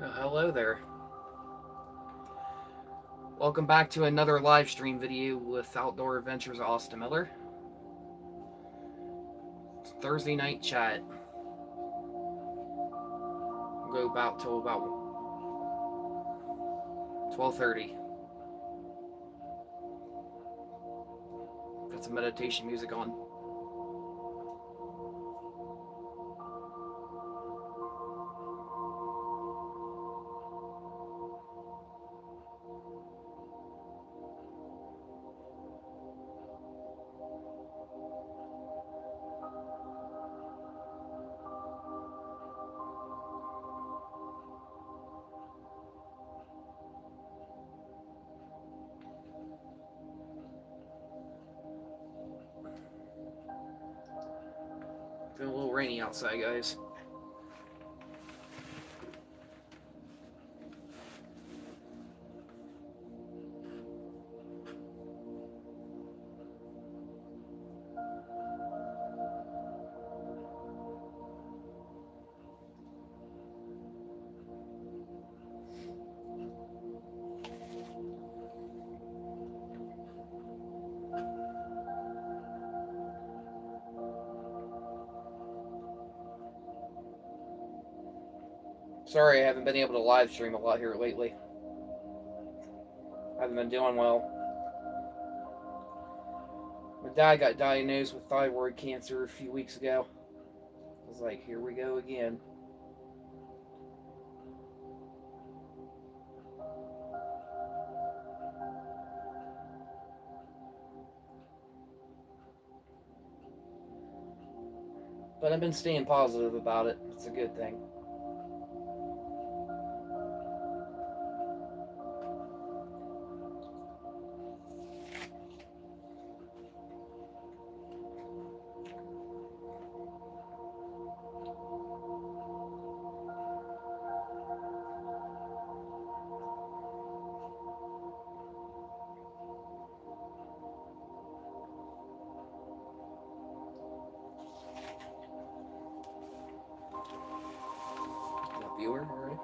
Hello there. Welcome back to another live stream video with Outdoor Adventures Austin Miller. It's Thursday night chat. We'll go about till about 12:30. Got some meditation music on. Feeling a little rainy outside, guys. Sorry I haven't been able to live stream a lot here lately. I haven't been doing well. My dad got diagnosed with thyroid cancer a few weeks ago. I was like, here we go again. But I've been staying positive about it. It's a good thing. Viewer, alright.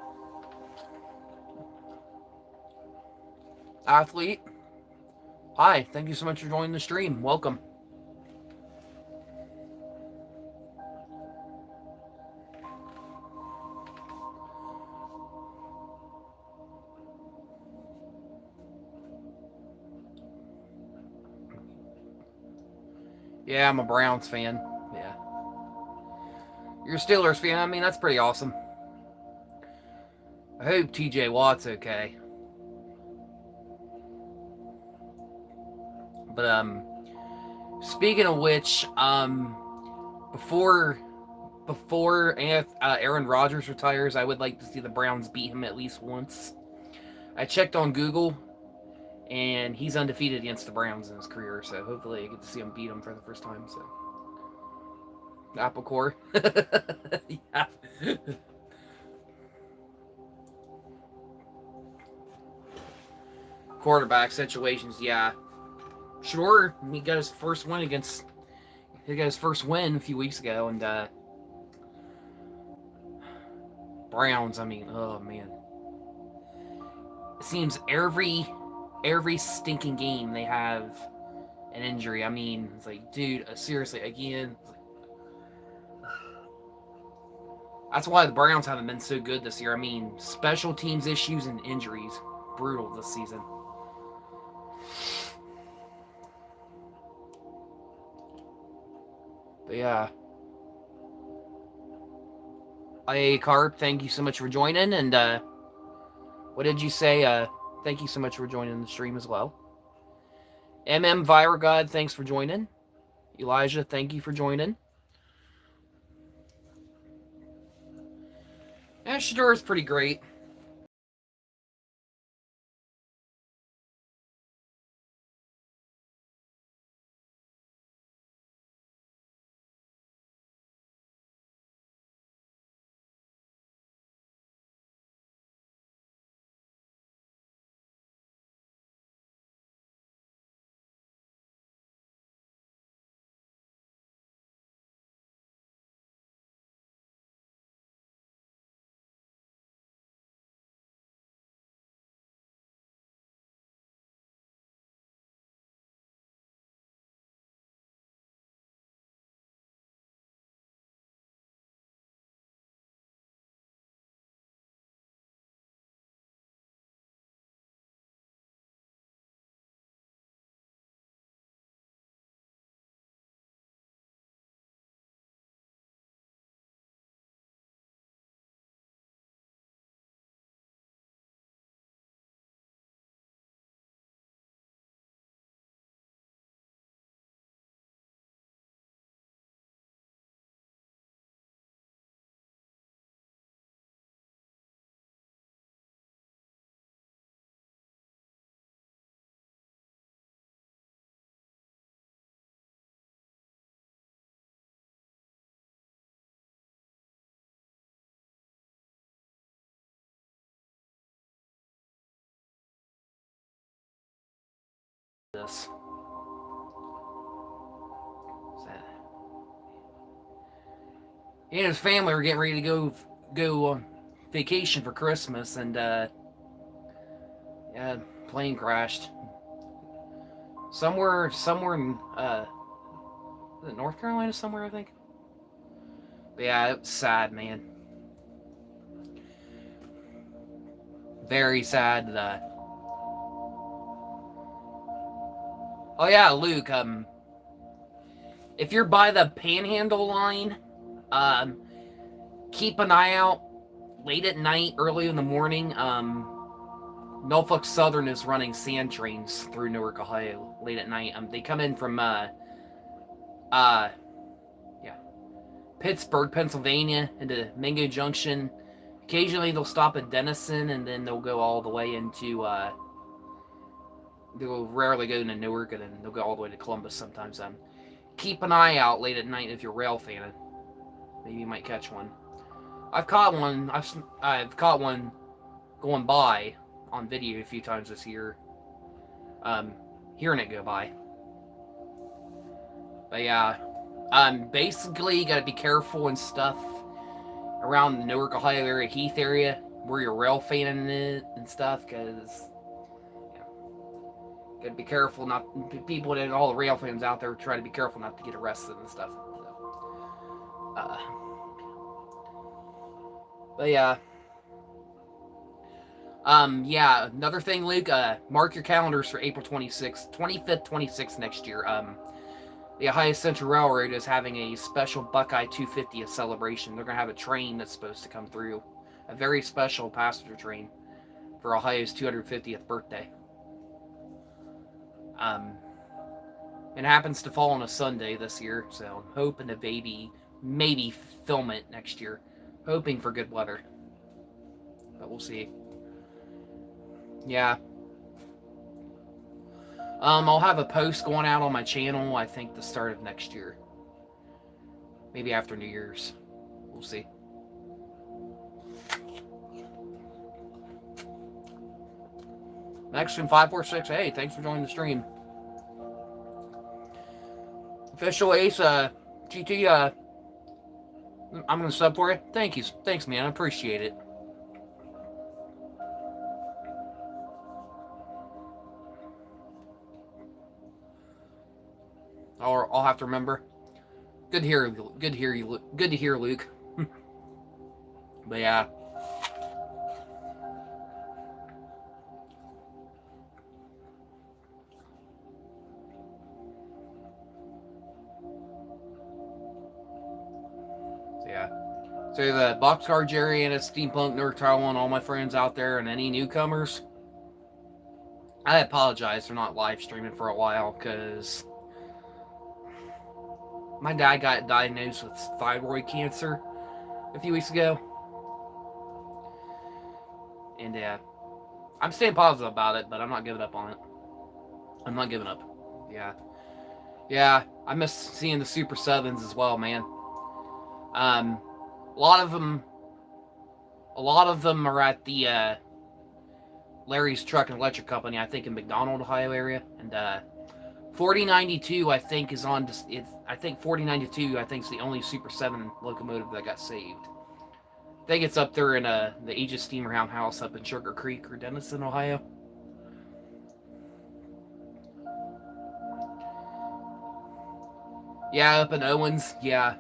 Athlete. Hi, thank you so much for joining the stream. Welcome. Yeah, I'm a Browns fan. Yeah. You're a Steelers fan. I mean, that's pretty awesome. I hope TJ Watt's okay. But speaking of which, before Aaron Rodgers retires, I would like to see the Browns beat him at least once. I checked on Google, and he's undefeated against the Browns in his career, so hopefully I get to see him beat him for the first time. So, Apple Core, yeah. Quarterback situations, yeah. Sure, he got his first win against. He got his first win a few weeks ago, and Browns. I mean, oh man, it seems every stinking game they have an injury. I mean, it's like, dude, seriously, again. That's why the Browns haven't been so good this year. I mean, special teams issues and injuries, brutal this season. But yeah. Hey, Carp, thank you so much for joining. And what did you say? Thank you so much for joining the stream as well. God, thanks for joining. Elijah, thank you for joining. Yeah, Shador is pretty great. this. He and his family were getting ready to go on vacation for Christmas, and yeah, plane crashed somewhere in is it North Carolina somewhere, I think. But yeah, it's sad, man. Very sad. Oh yeah, Luke. If you're by the Panhandle line, keep an eye out late at night, early in the morning. Norfolk Southern is running sand trains through Newark, Ohio, late at night. They come in from Pittsburgh, Pennsylvania, into Mingo Junction. Occasionally they'll stop at Denison, and then they'll go all the way into they'll rarely go into Newark, and then they'll go all the way to Columbus sometimes. Keep an eye out late at night if you're a rail fan. Maybe you might catch one. I've caught one going by on video a few times this year. Hearing it go by. But yeah, basically you gotta be careful and stuff around the Newark, Ohio area, Heath area, where you're rail fanning it and stuff, because gotta be careful not people and all the rail fans out there try to be careful not to get arrested and stuff. So, but yeah. Yeah, another thing, Luke, mark your calendars for April 25th, 26th next year. The Ohio Central Railroad is having a special Buckeye 250th celebration. They're going to have a train that's supposed to come through. A very special passenger train for Ohio's 250th birthday. It happens to fall on a Sunday this year, so I'm hoping to maybe film it next year. Hoping for good weather. But we'll see. Yeah. I'll have a post going out on my channel, I think, the start of next year. Maybe after New Year's. We'll see. Mexican 546, hey, thanks for joining the stream. Official Ace, GT, I'm gonna sub for you. Thank you. Thanks, man. I appreciate it. I'll have to remember. Good to hear you. Good to hear, Luke. But yeah. So the Boxcar Jerry and his Steampunk Nerd Taiwan, all my friends out there, and any newcomers, I apologize for not live streaming for a while, because my dad got diagnosed with thyroid cancer a few weeks ago. And I'm staying positive about it, but I'm not giving up on it. I'm not giving up. Yeah. Yeah, I miss seeing the Super 7s as well, man. A lot of them are at the Larry's Truck and Electric Company, I think in McDonald, Ohio area, and 4092 I think is on. I think 4092 I think is the only Super 7 locomotive that got saved. I think it's up there in the Aegis Steamer House up in Sugar Creek or Denison, Ohio. Yeah, up in Owens. Yeah.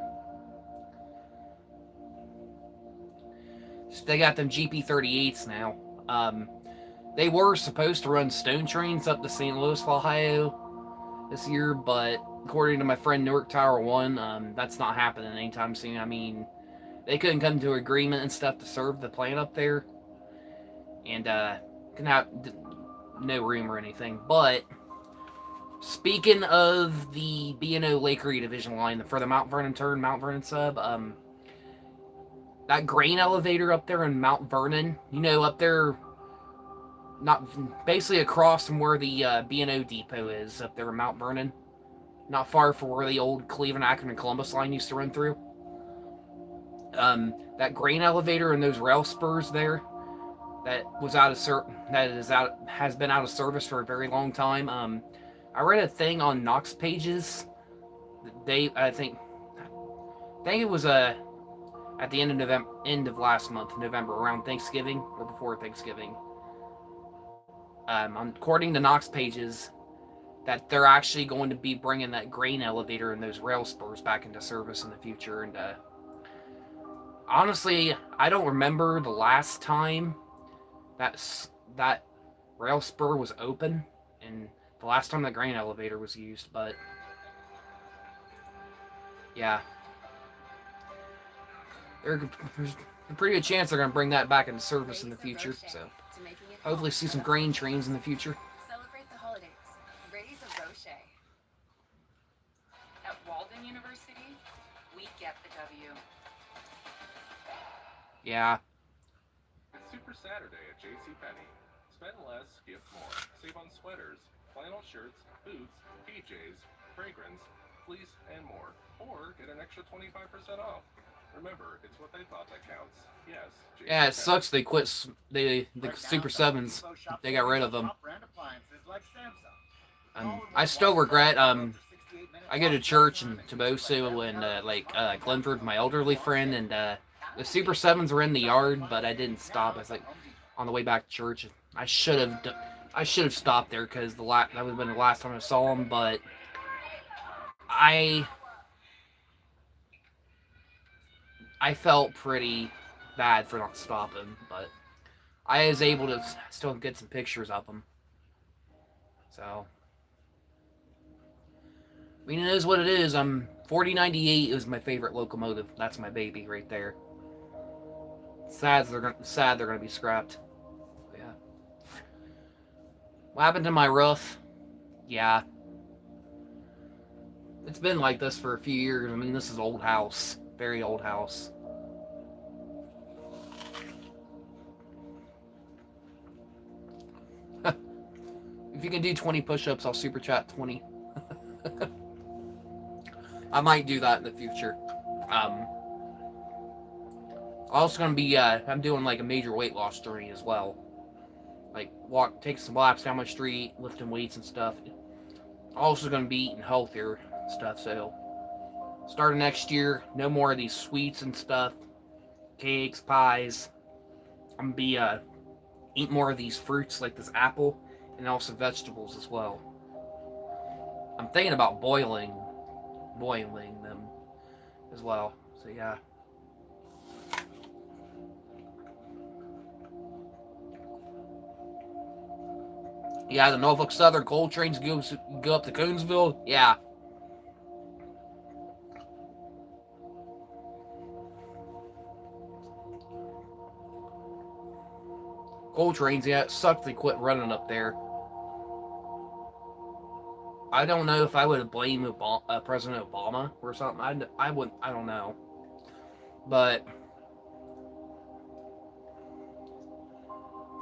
They got them GP38s now. They were supposed to run stone trains up to St. Louis, Ohio this year, but according to my friend Newark Tower 1, that's not happening anytime soon. I mean, they couldn't come to agreement and stuff to serve the plant up there, and can have no room or anything. But speaking of the B&O Lake Erie Division line for the Mount Vernon turn, Mount Vernon sub, that grain elevator up there in Mount Vernon, you know, up there, not basically across from where the B&O depot is, up there in Mount Vernon, not far from where the old Cleveland, Akron, and Columbus line used to run through. That grain elevator and those rail spurs there, has been out of service for a very long time. I read a thing on Knox Pages. I think it was at the end of November, end of last month, November, around Thanksgiving or before Thanksgiving. According to Knox Pages, that they're actually going to be bringing that grain elevator and those rail spurs back into service in the future. And honestly, I don't remember the last time that rail spur was open and the last time the grain elevator was used. But yeah, there's a pretty good chance they're going to bring that back into service in the future. So hopefully see some grain trains in the future. Celebrate the holidays. Raise a Rocher. At Walden University, we get the W. Yeah. It's Super Saturday at JCPenney. Spend less, gift more. Save on sweaters, flannel shirts, boots, PJs, fragrance, fleece, and more. Or get an extra 25% off. Remember, it's what they thought that counts. Yes. Yeah, it sucks they quit the Super 7s. They got rid of them. I still regret, I go to church in Toboso and, Glenford, my elderly friend, and, the Super 7s were in the yard, but I didn't stop. I was, on the way back to church. I should have stopped there, because that would have been the last time I saw them, but I felt pretty bad for not stopping, but I was able to still get some pictures of them. So, I mean, it is what it is. 4098 is my favorite locomotive. That's my baby right there. Sad they're gonna be scrapped. But yeah. What happened to my roof? Yeah. It's been like this for a few years. I mean, this is an old house. Very old house. If you can do 20 push-ups, I'll super chat 20. I might do that in the future. Also gonna be, I'm doing like a major weight loss journey as well. Like, take some laps down my street, lifting weights and stuff. Also gonna be eating healthier stuff, so starting next year, no more of these sweets and stuff. Cakes, pies. I'm gonna be, eat more of these fruits like this apple, and also vegetables as well. I'm thinking about boiling them as well. So yeah. Yeah, the Norfolk Southern coal trains go up to Coonsville. Yeah. Coal trains, yeah, it sucked they quit running up there. I don't know if I would blame President Obama or something. I don't know. But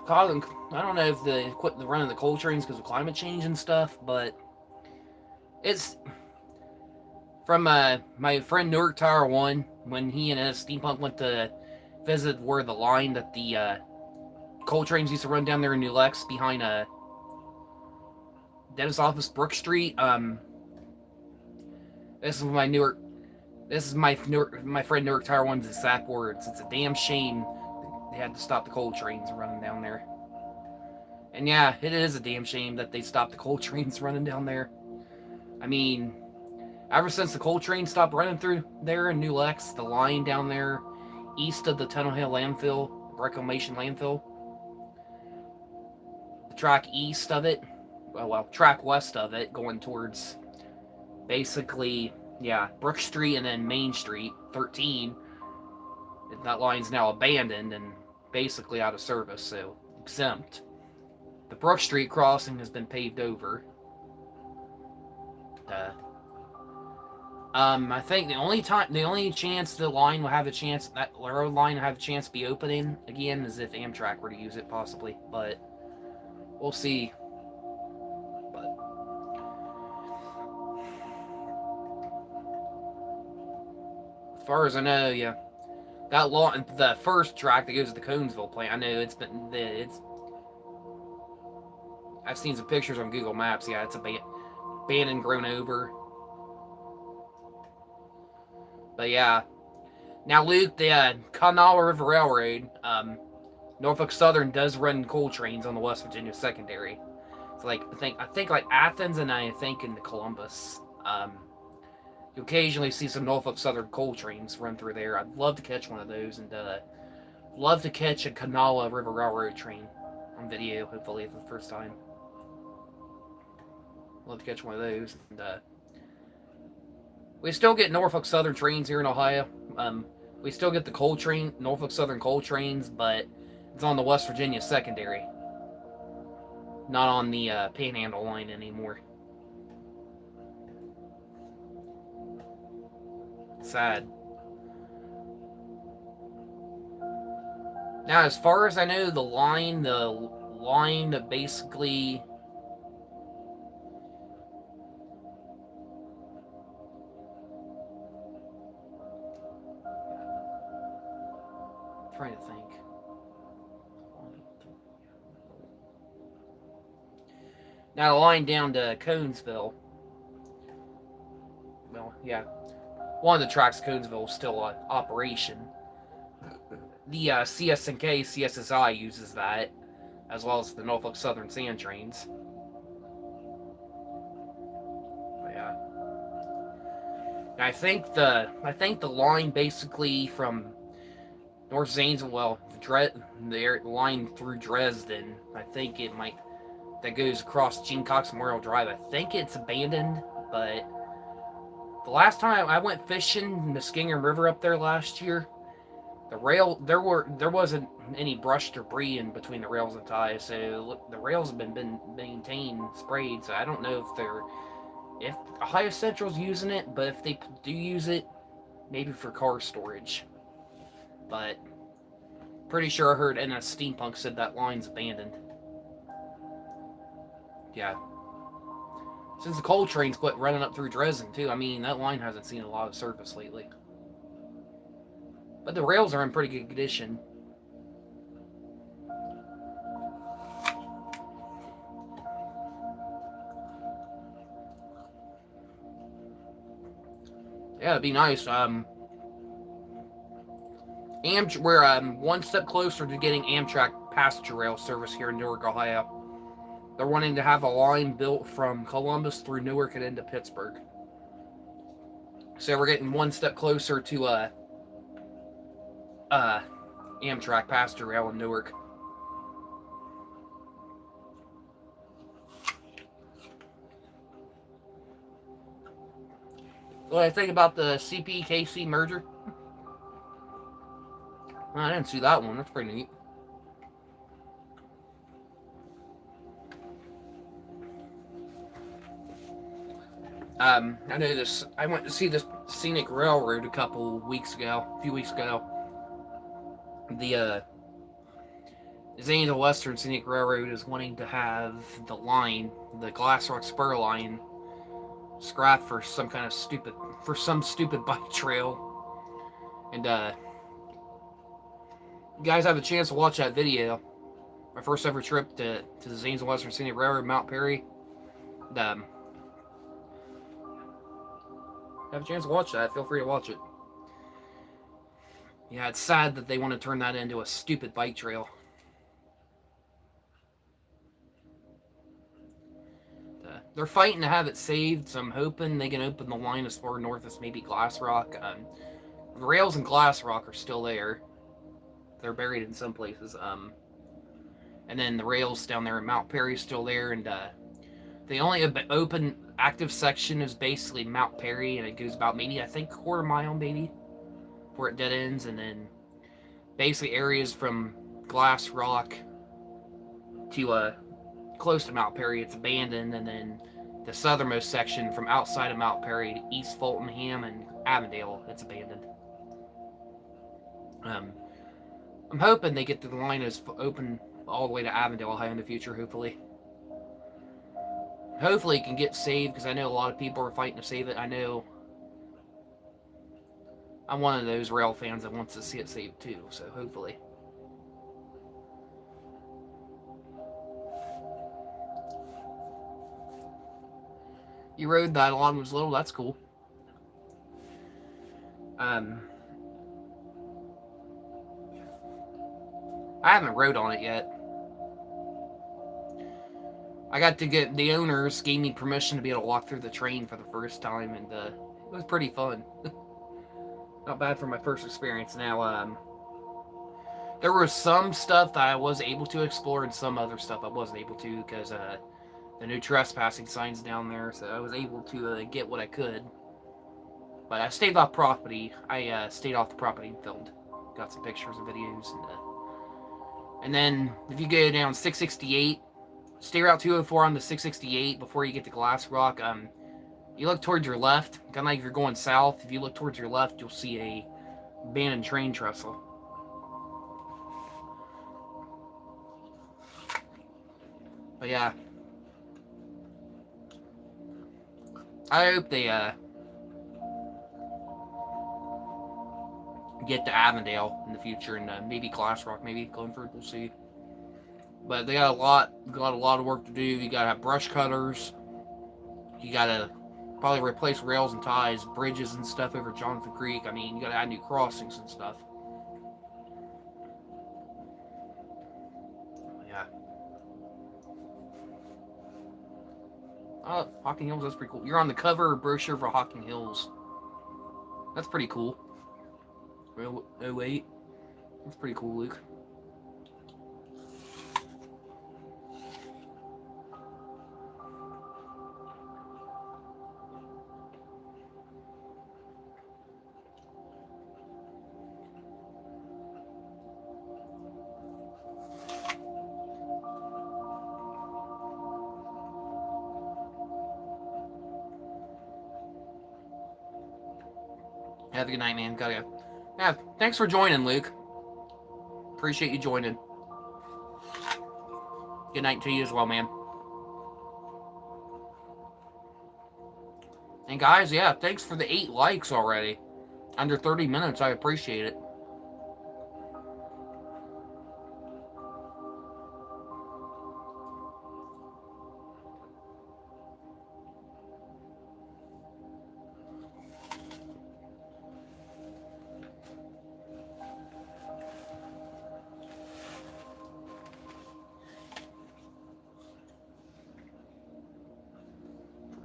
I don't know if they quit running the coal trains because of climate change and stuff, but it's from my friend Newark Tower 1, when he and his steampunk went to visit where the line that the coal trains used to run down there in New Lex behind dentist office, Brook Street. This is my friend Newark Tower 1's exact words. It's a damn shame they had to stop the coal trains running down there. And yeah, it is a damn shame that they stopped the coal trains running down there. I mean, ever since the coal train stopped running through there in New Lex, the line down there east of the Tunnel Hill landfill, reclamation landfill, the track east of it, track west of it, going towards basically, yeah, Brook Street and then Main Street, 13, that line's now abandoned and basically out of service, so exempt. The Brook Street crossing has been paved over. I think the only chance the line will have a chance, that railroad line will have a chance to be opening again is if Amtrak were to use it, possibly, but we'll see. But as far as I know, yeah, the first track that goes to the Conesville plant, I know I've seen some pictures on Google Maps. Yeah, abandoned, grown over. But yeah. Now, Luke, the Kanawha River Railroad, Norfolk Southern does run coal trains on the West Virginia Secondary. So, like, I think like Athens, and I think in Columbus. You occasionally see some Norfolk Southern coal trains run through there. I'd love to catch one of those, and love to catch a Kanawha River Railroad train on video, hopefully for the first time. Love to catch one of those. And we still get Norfolk Southern trains here in Ohio. We still get the Norfolk Southern coal trains, but it's on the West Virginia Secondary, not on the Panhandle line anymore. Sad. Now, as far as I know, the line that basically trying to think. Now, the line down to Conesville. Well, yeah, one of the tracks, Conesville, is still in operation. The CS&K, CSSI uses that, as well as the Norfolk Southern Sand trains. But yeah, and I think the line basically from North Zanesville, well, the line through Dresden, I think it might, that goes across Gene Cox Memorial Drive. I think it's abandoned, but the last time I went fishing in the Muskingum River up there last year, there wasn't any brush debris in between the rails and ties, so the rails have been maintained, sprayed. So I don't know if Ohio Central's using it, but if they do use it, maybe for car storage. But pretty sure I heard NS Steampunk said that line's abandoned. Yeah. Since the coal trains quit running up through Dresden too, I mean, that line hasn't seen a lot of service lately. But the rails are in pretty good condition. Yeah, it'd be nice. We're one step closer to getting Amtrak passenger rail service here in Newark, Ohio. They're wanting to have a line built from Columbus through Newark and into Pittsburgh. So we're getting one step closer to Amtrak passenger rail in Newark. What do I think about the CPKC merger? Well, I didn't see that one. That's pretty neat. I know this. I went to see this Scenic Railroad a few weeks ago. The Zanesville Western Scenic Railroad is wanting to have the line, the Glass Rock Spur line, scrapped for some stupid bike trail. And you guys have a chance to watch that video. My first ever trip to the Zanesville Western Scenic Railroad, Mount Perry. And, have a chance to watch that, feel free to watch it. Yeah, it's sad that they want to turn that into a stupid bike trail. They're fighting to have it saved, so I'm hoping they can open the line as far north as maybe Glass Rock. The rails in Glass Rock are still there. They're buried in some places. And then the rails down there in Mount Perry is still there, and the only open active section is basically Mount Perry, and it goes about maybe, I think, a quarter mile maybe, where it dead ends, and then basically areas from Glass Rock to close to Mount Perry, it's abandoned, and then the southernmost section from outside of Mount Perry, East Fultonham and Avondale, it's abandoned. I'm hoping they get the line as open all the way to Avondale, Ohio in the future, hopefully. Hopefully it can get saved, because I know a lot of people are fighting to save it. I know I'm one of those rail fans that wants to see it saved too, so hopefully. You rode that a lot when it was little. That's cool. I haven't rode on it yet. I got to get the owners gave me permission to be able to walk through the train for the first time, and it was pretty fun. Not bad for my first experience. Now, there was some stuff that I was able to explore, and some other stuff I wasn't able to because the new trespassing signs down there. So I was able to get what I could, but I stayed off property. I stayed off the property and filmed, got some pictures and videos, and then if you go down 668. Stay Route 204 on the 668 before you get to Glass Rock. You look towards your left, kind of like if you're going south. If you look towards your left, you'll see a abandoned train trestle. But yeah, I hope they get to Avondale in the future, and maybe Glass Rock, maybe Glenford. We'll see. But they got a lot of work to do. You gotta have brush cutters. You gotta probably replace rails and ties, bridges and stuff over Jonathan Creek. I mean, you gotta add new crossings and stuff. Yeah. Oh, Hocking Hills, that's pretty cool. You're on the cover brochure for Hocking Hills. That's pretty cool. Oh, wait. That's pretty cool, Luke. Have a good night, man. Gotta go. Yeah, thanks for joining, Luke. Appreciate you joining. Good night to you as well, man. And guys, yeah, thanks for the 8 likes already. Under 30 minutes, I appreciate it.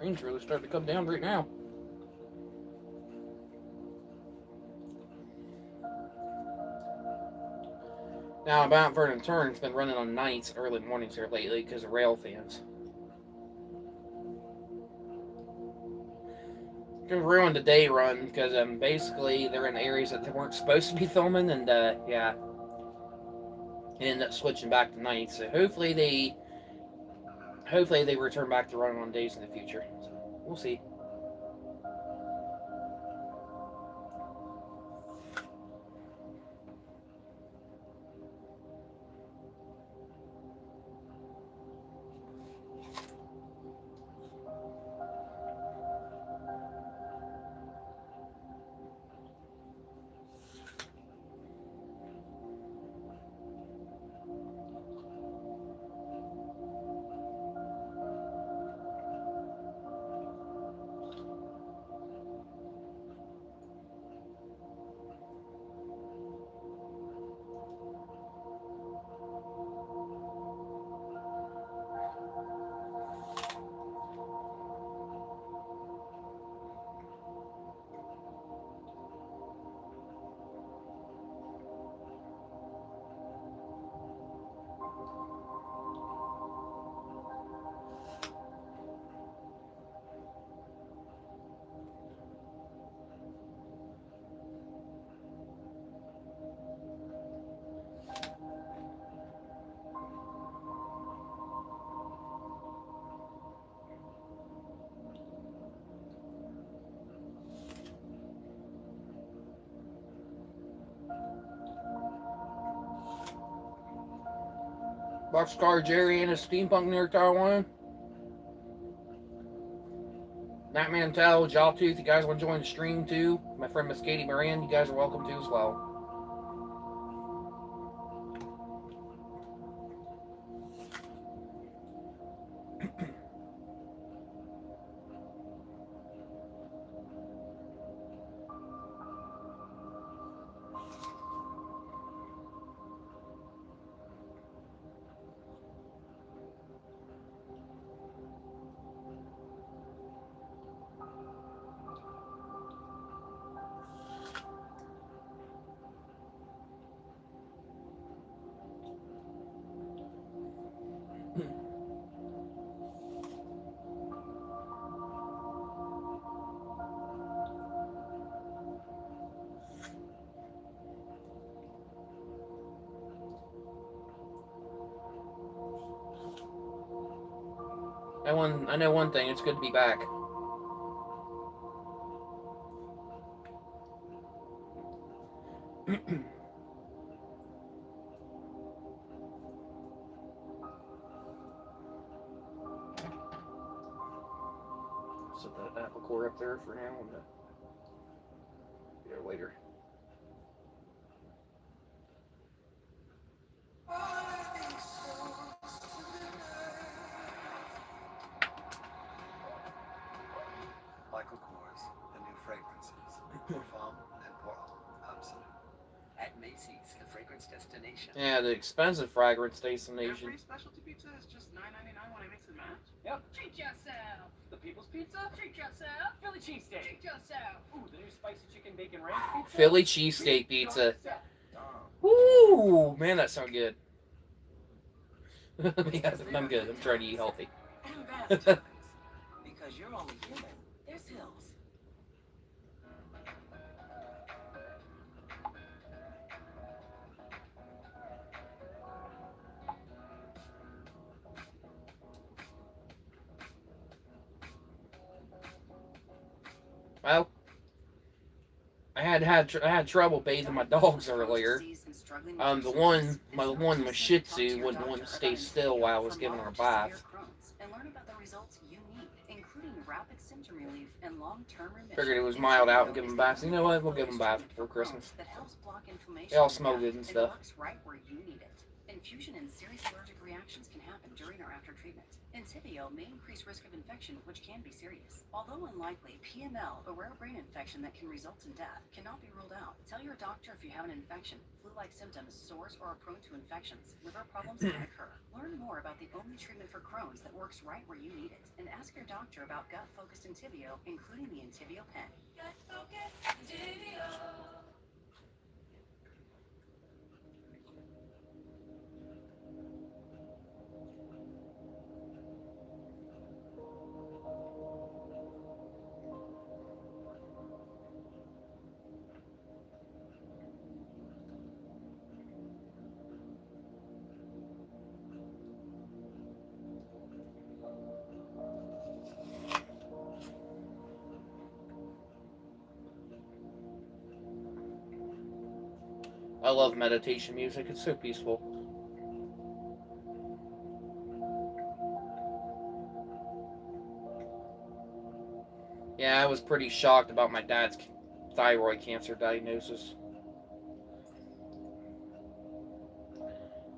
Rain's really starting to come down right now. Now, Mount Vernon Turn's been running on nights and early mornings here lately because of rail fans. It ruined the day run because basically they're in areas that they weren't supposed to be filming, and yeah, ended up switching back to nights. So hopefully they return back to running on days in the future. So we'll see. Boxcar Jerry and his steampunk near Taiwan. Nightman Tell, Jawtooth, you guys want to join the stream too? My friend Miss Katie Moran, you guys are welcome to as well. I know one thing. It's good to be back. Set that apple core up there for now and there later. Michael Kors, the new fragrances. Pour femme and pour absolute. At Macy's, the fragrance destination. Yeah, the expensive fragrance destination. Every specialty pizza is just $9.99 when I mix and match. Yep. Treat yourself. The People's Pizza. Treat yourself. Philly cheesesteak. Treat yourself. Ooh, the new spicy chicken bacon ranch pizza. Philly cheesesteak pizza. yourself. Woo! Man, that sounds good. Yeah, I'm good. I'm trying to eat healthy. And bathtubs. Because you're only human. There's hills. Well, I had trouble bathing my dogs earlier. The one with Shih Tzu wouldn't want to stay still while I was giving her a bath. And learn about the results you need, including rapid symptom relief and long-term remission. Figured it was mild out and give them baths. You know what? We'll give them baths before Christmas. That helps block inflammation. They all smell good and stuff. Works right where you need it. Infusion and serious allergic reactions can happen during or after treatment. Entyvio may increase risk of infection, which can be serious. Although unlikely, PML, a rare brain infection that can result in death, cannot be ruled out. Tell your doctor if you have an infection, flu-like symptoms, sores, or are prone to infections. Liver problems can occur. Learn more about the only treatment for Crohn's that works right where you need it. And ask your doctor about gut-focused Entyvio, including the Entyvio pen. Gut-focused Entyvio. I love meditation music. It's so peaceful. Yeah, I was pretty shocked about my dad's thyroid cancer diagnosis.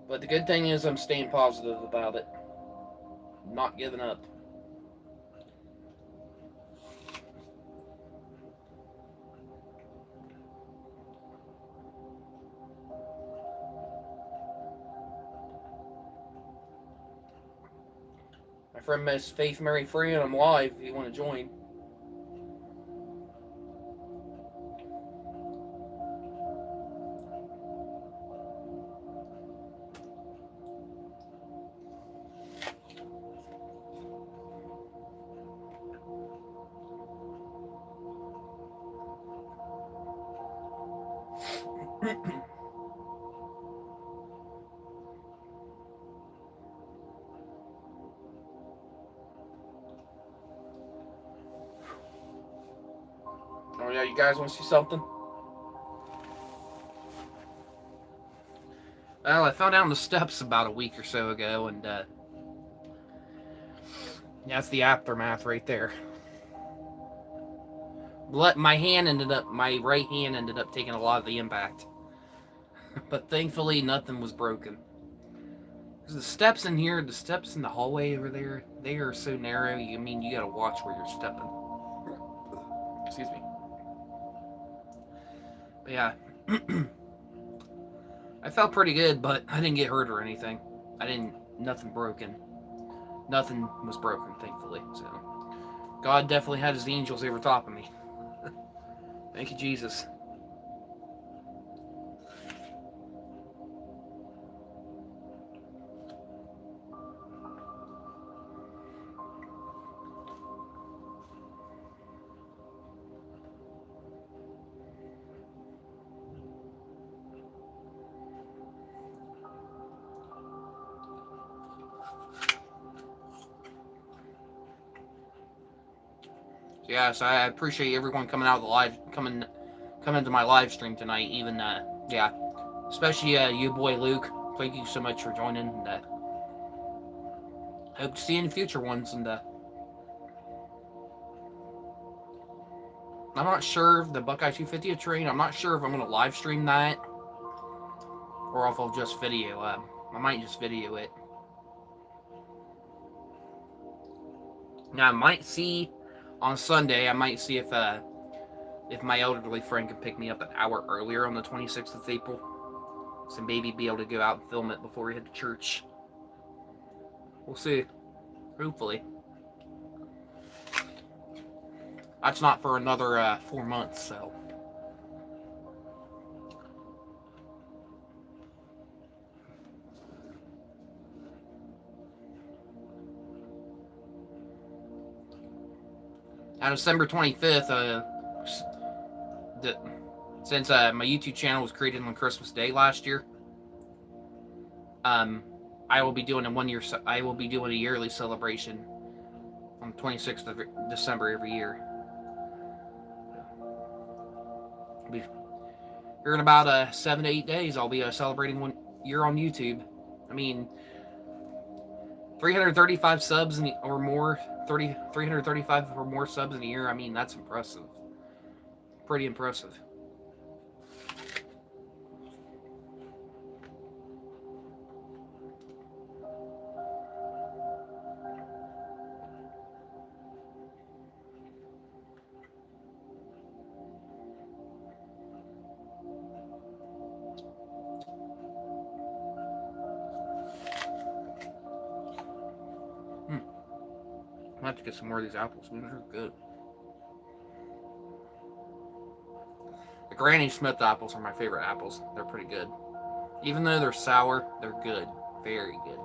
But the good thing is I'm staying positive about it. Not giving up. My friend Miss Faith Mary Free, and I'm live if you want to join. Oh yeah, you guys want to see something? Well, I fell down the steps about a week or so ago, and that's the aftermath right there. My right hand ended up taking a lot of the impact. But thankfully, nothing was broken. Because the steps in here, the steps in the hallway over there, they are so narrow, you gotta watch where you're stepping. Excuse me. But yeah. I felt pretty good, but I didn't get hurt or anything. Nothing broken. Nothing was broken, thankfully. So, God definitely had his angels over top of me. Thank you, Jesus. Yeah, so I appreciate everyone coming out of the live, coming to my live stream tonight. Even yeah, especially you, boy Luke. Thank you so much for joining. And hope to see you in future ones. And I'm not sure if the Buckeye 250 train. I'm not sure if I'm gonna live stream that or if I'll just video. I might just video it. Now I might see on Sunday. I might see if my elderly friend could pick me up an hour earlier on the 26th of April, so maybe be able to go out and film it before we head to church. We'll see. Hopefully. That's not for another 4 months, so. On December 25th, since my YouTube channel was created on Christmas Day last year, I will be doing a yearly celebration on the 26th of December every year. Here in about 7 to 8 days, I'll be celebrating 1 year on YouTube. I mean, 335 subs or more, 335 or more subs in a year. I mean, that's impressive. Pretty impressive. I have to get some more of these apples. These are good. The Granny Smith apples are my favorite apples. They're pretty good. Even though they're sour, they're good. Very good.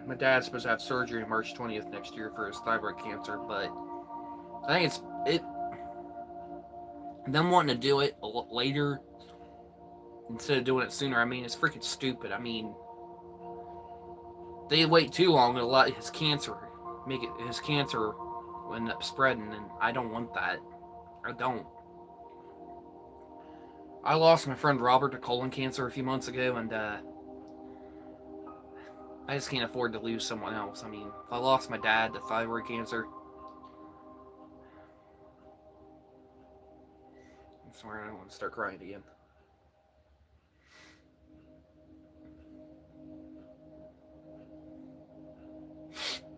My dad's supposed to have surgery March 20th next year for his thyroid cancer, but I think them wanting to do it a lot later instead of doing it sooner. I mean, it's freaking stupid. I mean, they wait too long, it'll let his cancer will end up spreading, and I don't want that. I don't. I lost my friend Robert to colon cancer a few months ago, and I just can't afford to lose someone else. I mean, if I lost my dad to thyroid cancer, I swear I don't want to start crying again.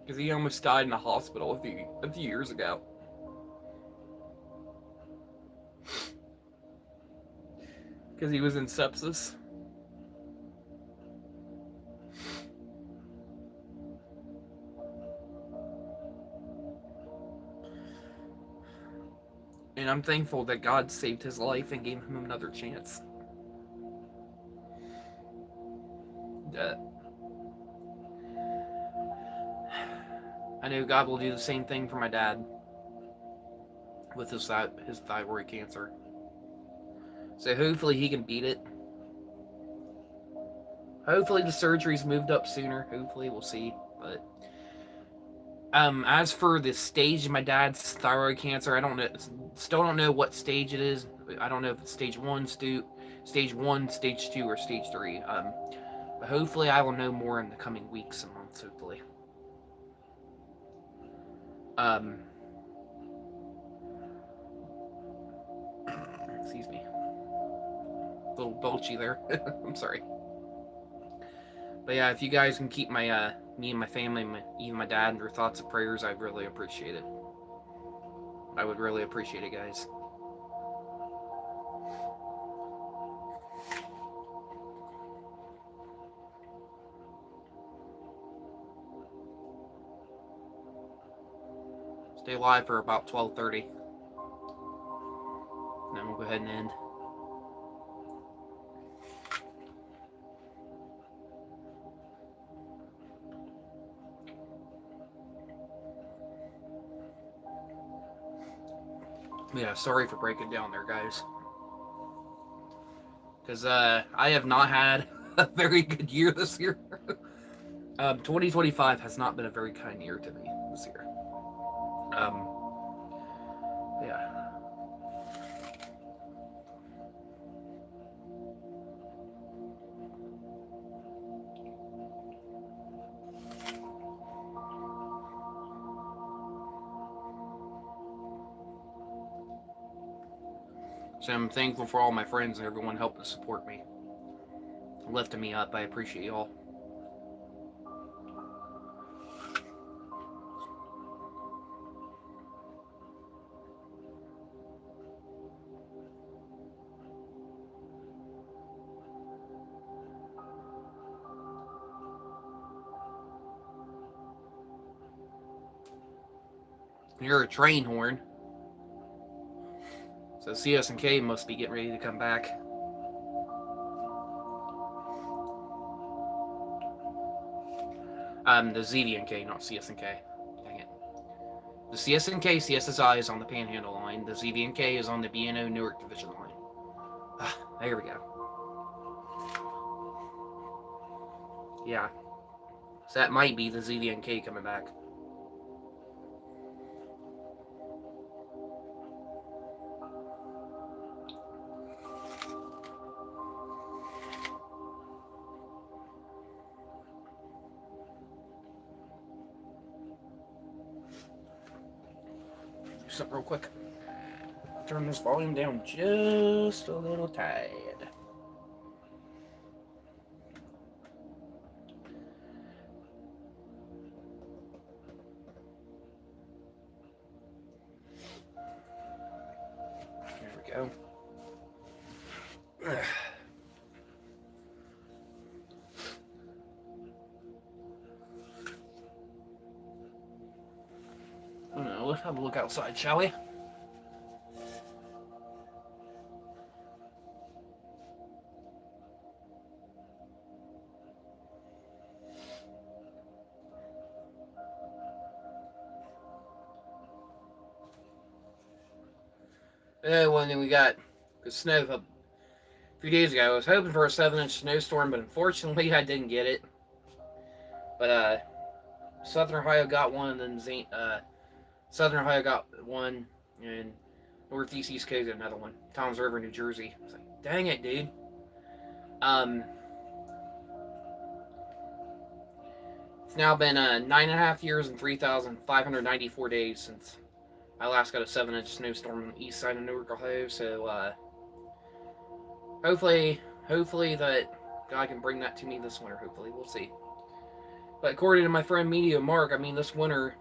Because he almost died in a hospital a few years ago. Because he was in sepsis. And I'm thankful that God saved his life and gave him another chance. I know God will do the same thing for my dad with his thyroid cancer. So hopefully he can beat it. Hopefully the surgery's moved up sooner. Hopefully, we'll see. But as for the stage of my dad's thyroid cancer, I don't know. Still don't know what stage it is. I don't know if it's stage one, stage 2, or stage 3. But hopefully I will know more in the coming weeks and months. Hopefully. Excuse me. A little belchy there. I'm sorry. But yeah, if you guys can keep my me and my family, even my dad, in your thoughts and prayers, I'd really appreciate it. I would really appreciate it, guys. Stay live for about 12:30. And then we'll go ahead and end. Yeah, sorry for breaking down there, guys. Because I have not had a very good year this year. 2025 has not been a very kind year to me this year. Yeah. So I'm thankful for all my friends and everyone helping support me, lifting me up. I appreciate you all. You're a train horn. So CS&K must be getting ready to come back. The ZVNK, not CS&K. Dang it. The CS&K, CSSI is on the Panhandle line. The ZVNK is on the BNO Newark Division line. There we go. Yeah. So that might be the ZVNK coming back. Do something real quick. Turn this volume down just a little tad. There we go. Let's have a look outside, shall we? Well, and then we got the snow a few days ago. I was hoping for a 7-inch snowstorm, but unfortunately I didn't get it. But Southern Ohio got one, and then Southern Ohio got one, and Northeast East Coast got another one. Toms River, New Jersey. I was like, dang it, dude. It's now been 9.5 years and 3,594 days since I last got a 7-inch snowstorm on the east side of Newark, Ohio. So hopefully that God can bring that to me this winter. Hopefully, we'll see. But according to my friend Media Mark, I mean, this winter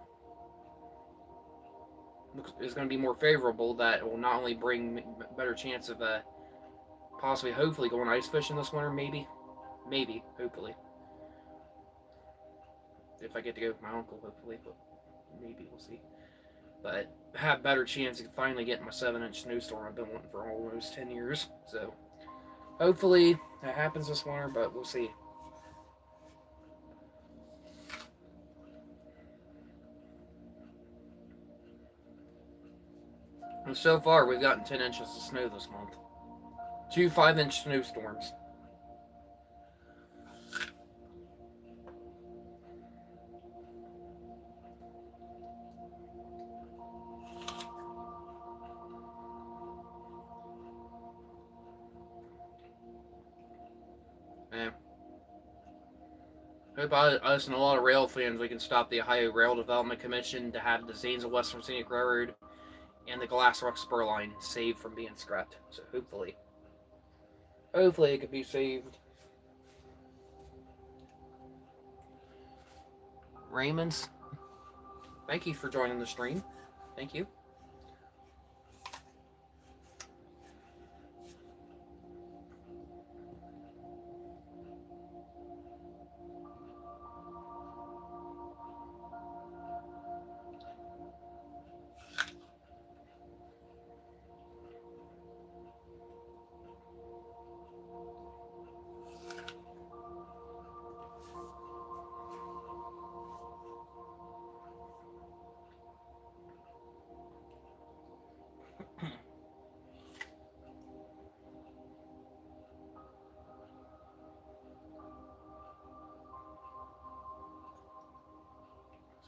is going to be more favorable. That will not only bring better chance of possibly, hopefully, going ice fishing this winter. Maybe, hopefully, if I get to go with my uncle, hopefully, but maybe we'll see. But have better chance of finally getting my 7-inch snowstorm I've been wanting for almost 10 years. So hopefully that happens this winter, but we'll see. And so far, we've gotten 10 inches of snow this month. 2 5-inch snowstorms. Yeah. Hope us and a lot of rail fans, we can stop the Ohio Rail Development Commission to have the Zanesville Western Scenic Railroad and the Glass Rock Spur Line saved from being scrapped. So hopefully it could be saved. Raymond's, thank you for joining the stream. Thank you.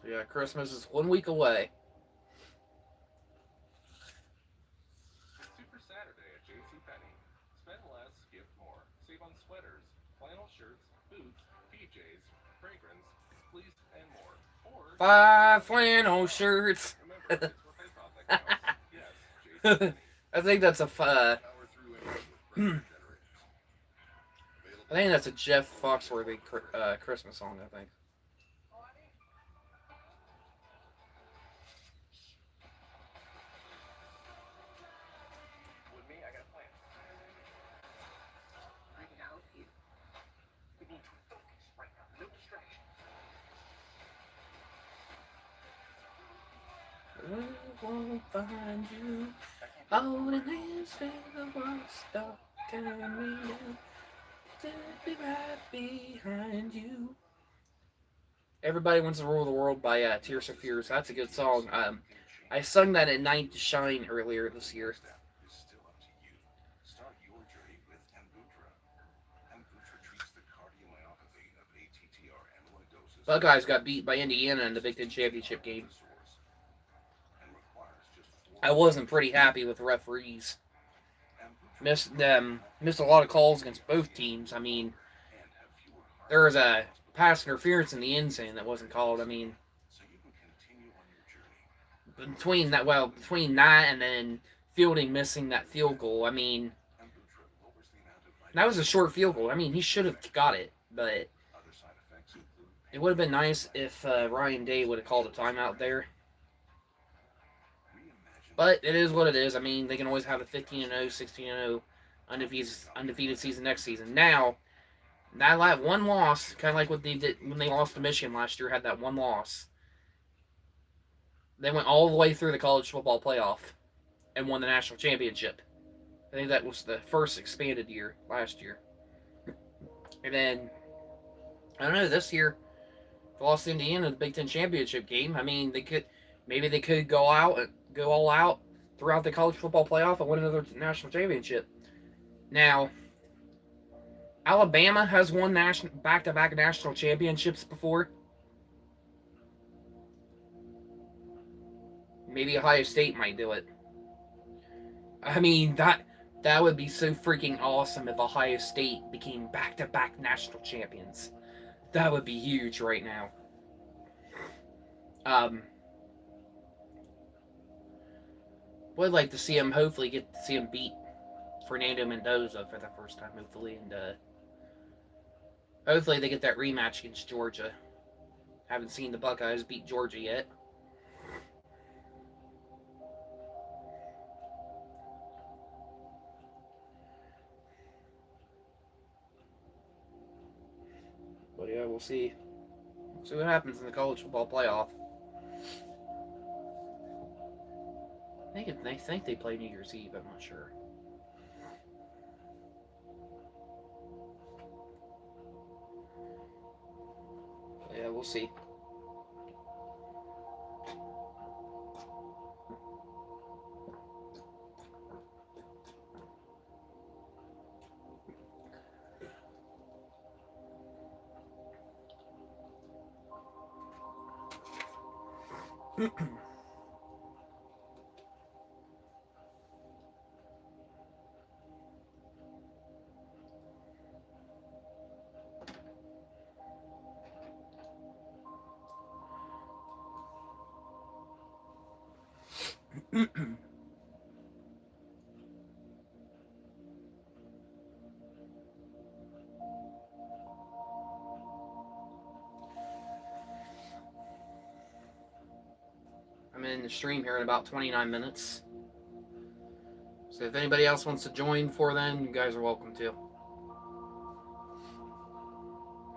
So yeah, Christmas is 1 week away. It's Super Saturday at JCPenney. Spend less, gift more. Save on sweaters, flannel shirts, boots, PJs, fragrance, fleece, and more. Or 5 flannel shirts. remember, it's what they thought that counts. Yes, JCPenney. I think that's a Power through anything with pressure generators. I think that's a Jeff Foxworthy Christmas song. I think. With me, I got a plan. I can help you. We need to focus right now. No distractions. We won't find you. Holding hands, feel the world start turning down. To be right behind you. Everybody Wants to Rule the World by Tears for Fears. That's a good song. I sung that at Night to Shine earlier this year. Is still up to you. Start your journey with Amvuttra. Amvuttra treats the cardiomyopathy of ATTR amyloidosis. Buckeyes got beat by Indiana in the Big Ten championship game. I wasn't pretty happy with the referees. Missed a lot of calls against both teams. I mean, there was a pass interference in the end zone that wasn't called. I mean, between that and then Fielding missing that field goal. I mean, that was a short field goal. I mean, he should have got it, but it would have been nice if Ryan Day would have called a timeout there. But it is what it is. I mean, they can always have a 15-0, 16-0 undefeated season next season. Now, that one loss, kind of like what they did when they lost to Michigan last year, had that one loss. They went all the way through the college football playoff and won the national championship. I think that was the first expanded year last year. And then, I don't know, this year, they lost to Indiana in the Big Ten championship game. I mean, they could go all out throughout the college football playoff and win another national championship. Now, Alabama has won back-to-back national championships before. Maybe Ohio State might do it. I mean, that would be so freaking awesome if Ohio State became back-to-back national champions. That would be huge right now. Would like to see him, hopefully get to see him beat Fernando Mendoza for the first time, hopefully, and hopefully they get that rematch against Georgia. Haven't seen the Buckeyes beat Georgia yet. But yeah, we'll see. See what happens in the college football playoff. I think they play New Year's Eve, I'm not sure. But yeah, we'll see. I'm in the stream here in about 29 minutes. So if anybody else wants to join for then, you guys are welcome to.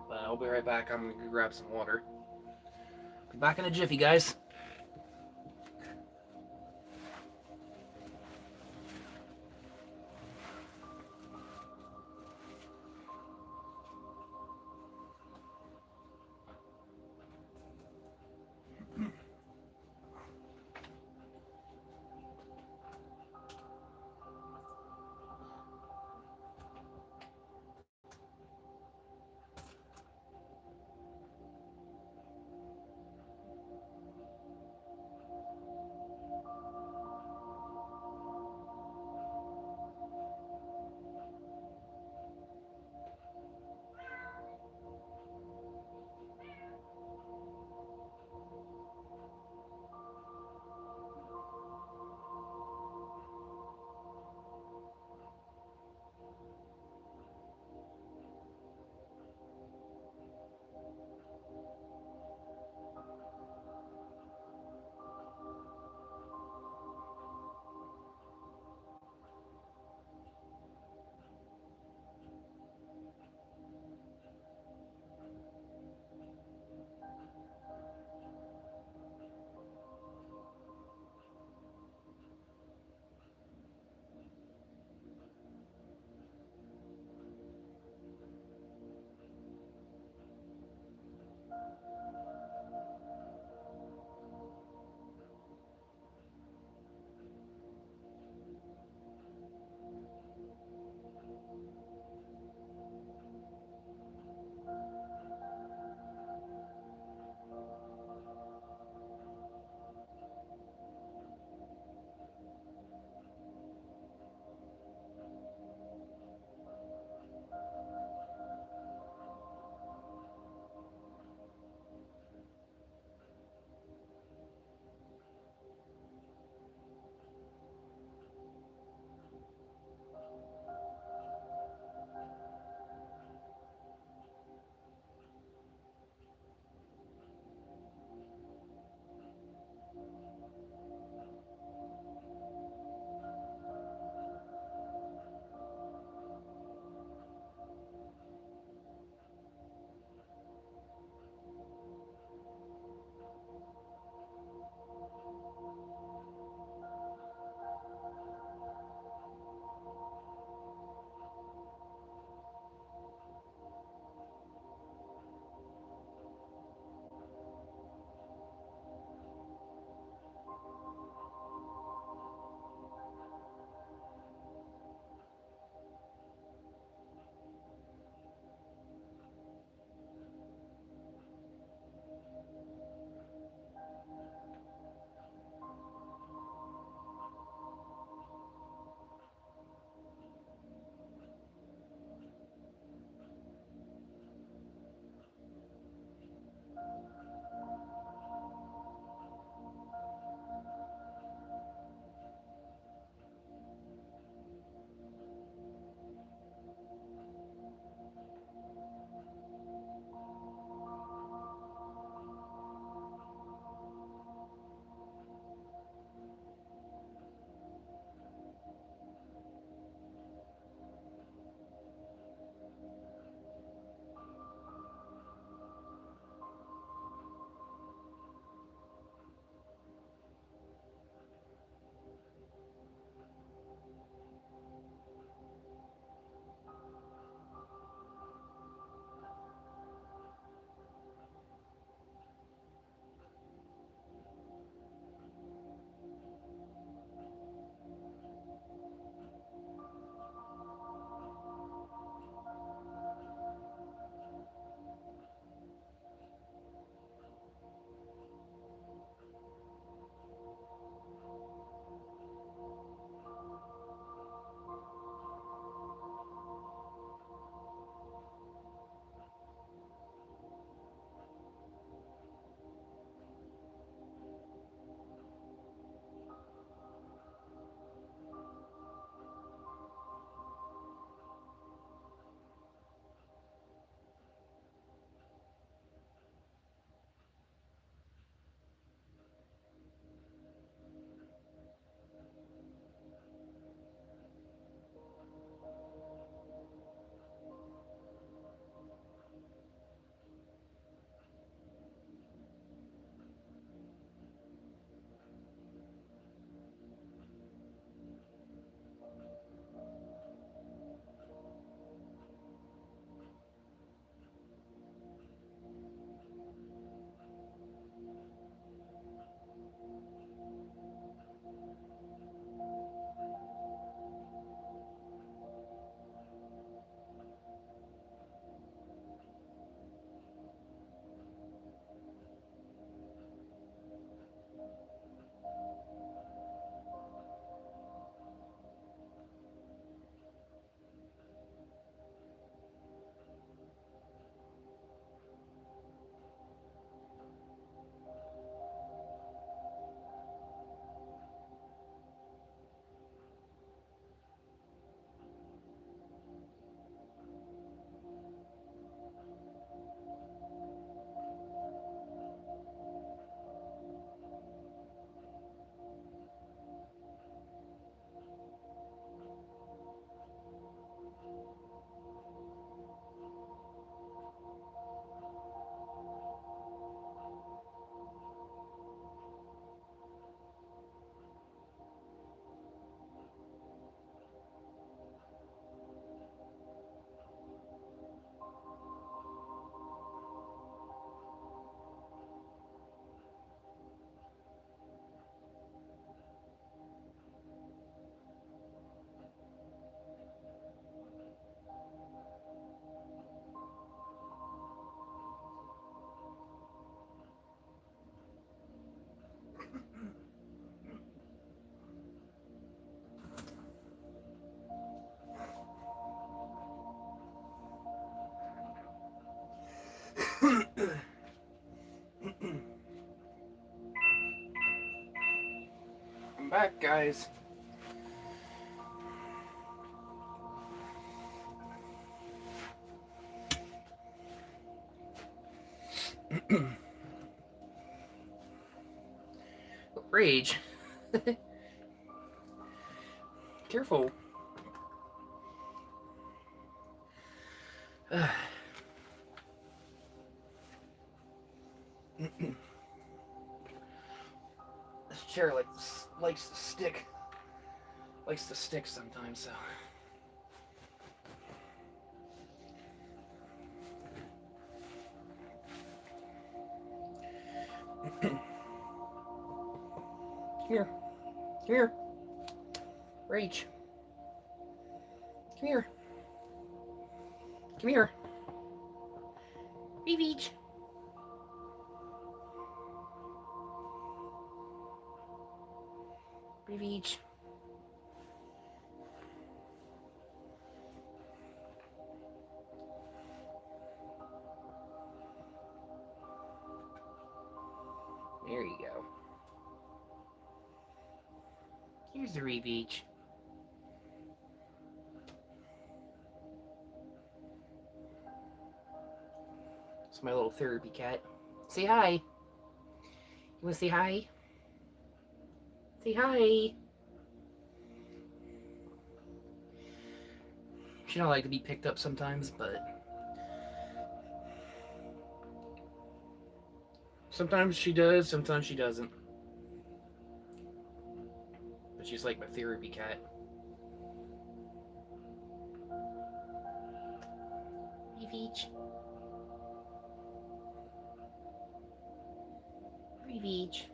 But I'll be right back. I'm gonna grab some water. Be back in a jiffy, guys. guys. Rage. Careful. This chair likes to stick. Likes to stick sometimes, so. Come here. Come here. Rage. Come here. Come here. Rage. Rage. There you go. Here's the Beach. It's my little therapy cat. Say hi. You want to say hi? Say hi. She don't like to be picked up sometimes, but sometimes she does, sometimes she doesn't. But she's like my therapy cat. Beach. Beach.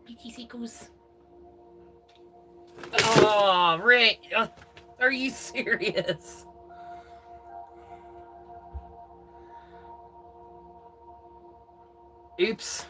BTC goes. Oh, Rick! Are you serious? Oops.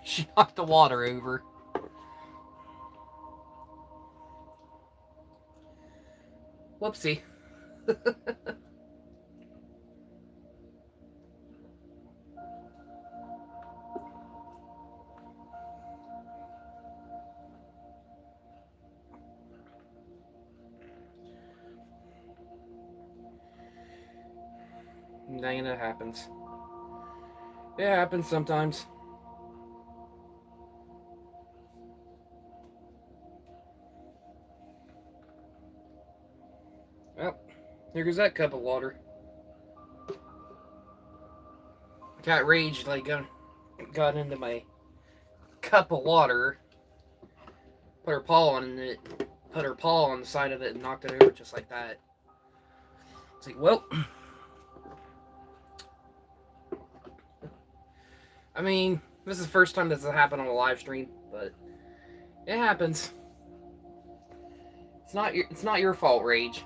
She knocked the water over. Whoopsie. Dang, it happens. It happens sometimes. Well, there goes that cup of water. Cat raged like got into my cup of water. Put her paw on it. Put her paw on the side of it and knocked it over just like that. It's like, well. I mean, this is the first time this has happened on a live stream, but it happens. It's not your fault, Rage.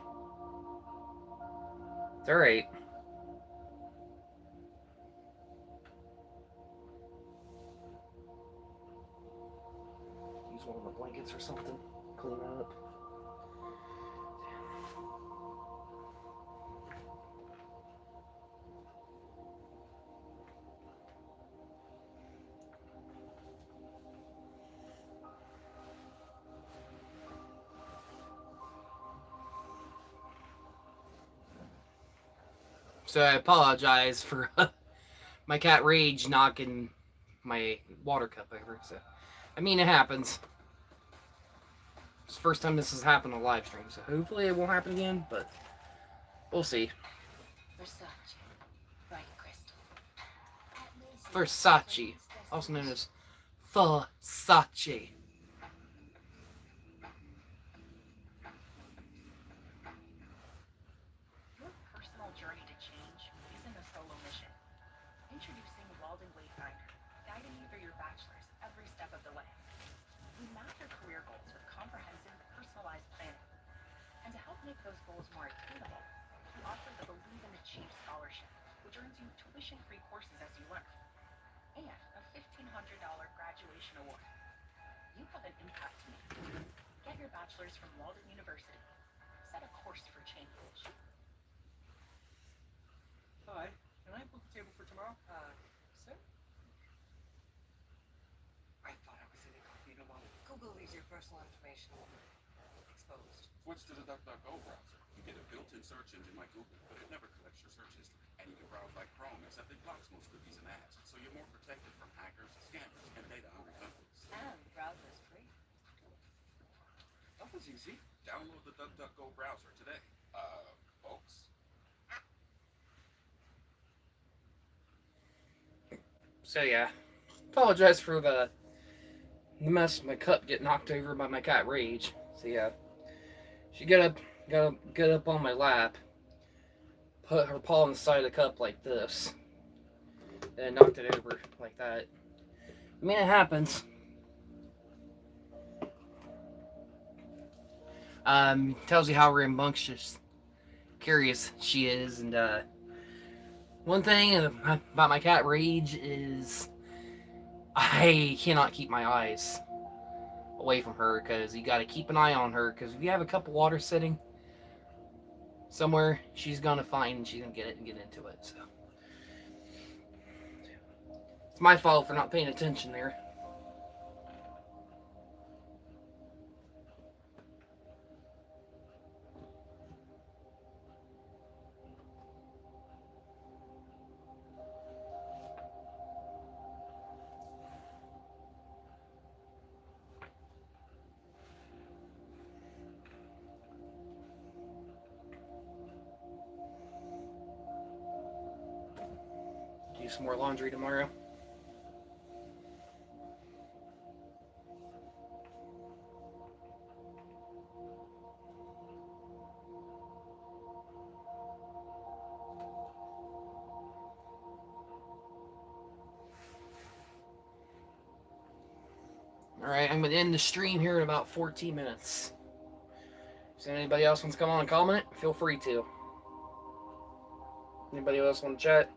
It's alright. Use one of the blankets or something. Clean that up. So I apologize for my cat Rage knocking my water cup over. So, I mean, it happens. It's the first time this has happened on live stream, so hopefully it won't happen again, but we'll see. Versace. Bright crystal. Versace, also known as Versace. Your personal journey to change isn't a solo mission. Introducing Walden Wayfinder, guiding you through your bachelor's every step of the way. We map your career goals with comprehensive, personalized planning. And to help make those goals more attainable, we offer the Believe and Achieve Scholarship, which earns you tuition-free courses as you learn, and a $1,500 graduation award. You have an impact to make. Get your bachelor's from Walden University. Set a course for change. Hi, can I book a table for tomorrow? Sir? I thought I was in a coffee tomorrow. Google leaves your personal information exposed. Switch to the DuckDuckGo browser. You get a built-in search engine like Google, but it never collects your search history. And you can browse like Chrome, except it blocks most cookies and ads, so you're more protected from hackers, scammers, and data-hungry companies. And the browser is free. That was easy. Download the DuckDuckGo browser today. Folks. So yeah, apologize for the mess of my cup get knocked over by my cat Rage. So yeah, she got up on my lap, put her paw on the side of the cup like this, and knocked it over like that. I mean, it happens. Tells you how rambunctious, curious she is, and one thing about my cat Rage is I cannot keep my eyes away from her, because you got to keep an eye on her, because if you have a cup of water sitting somewhere, she's gonna find and she's gonna get it and get into it. So it's my fault for not paying attention there. Do some more laundry tomorrow. Alright, I'm going to end the stream here in about 14 minutes. So anybody else wants to come on and comment, feel free to. Anybody else want to chat?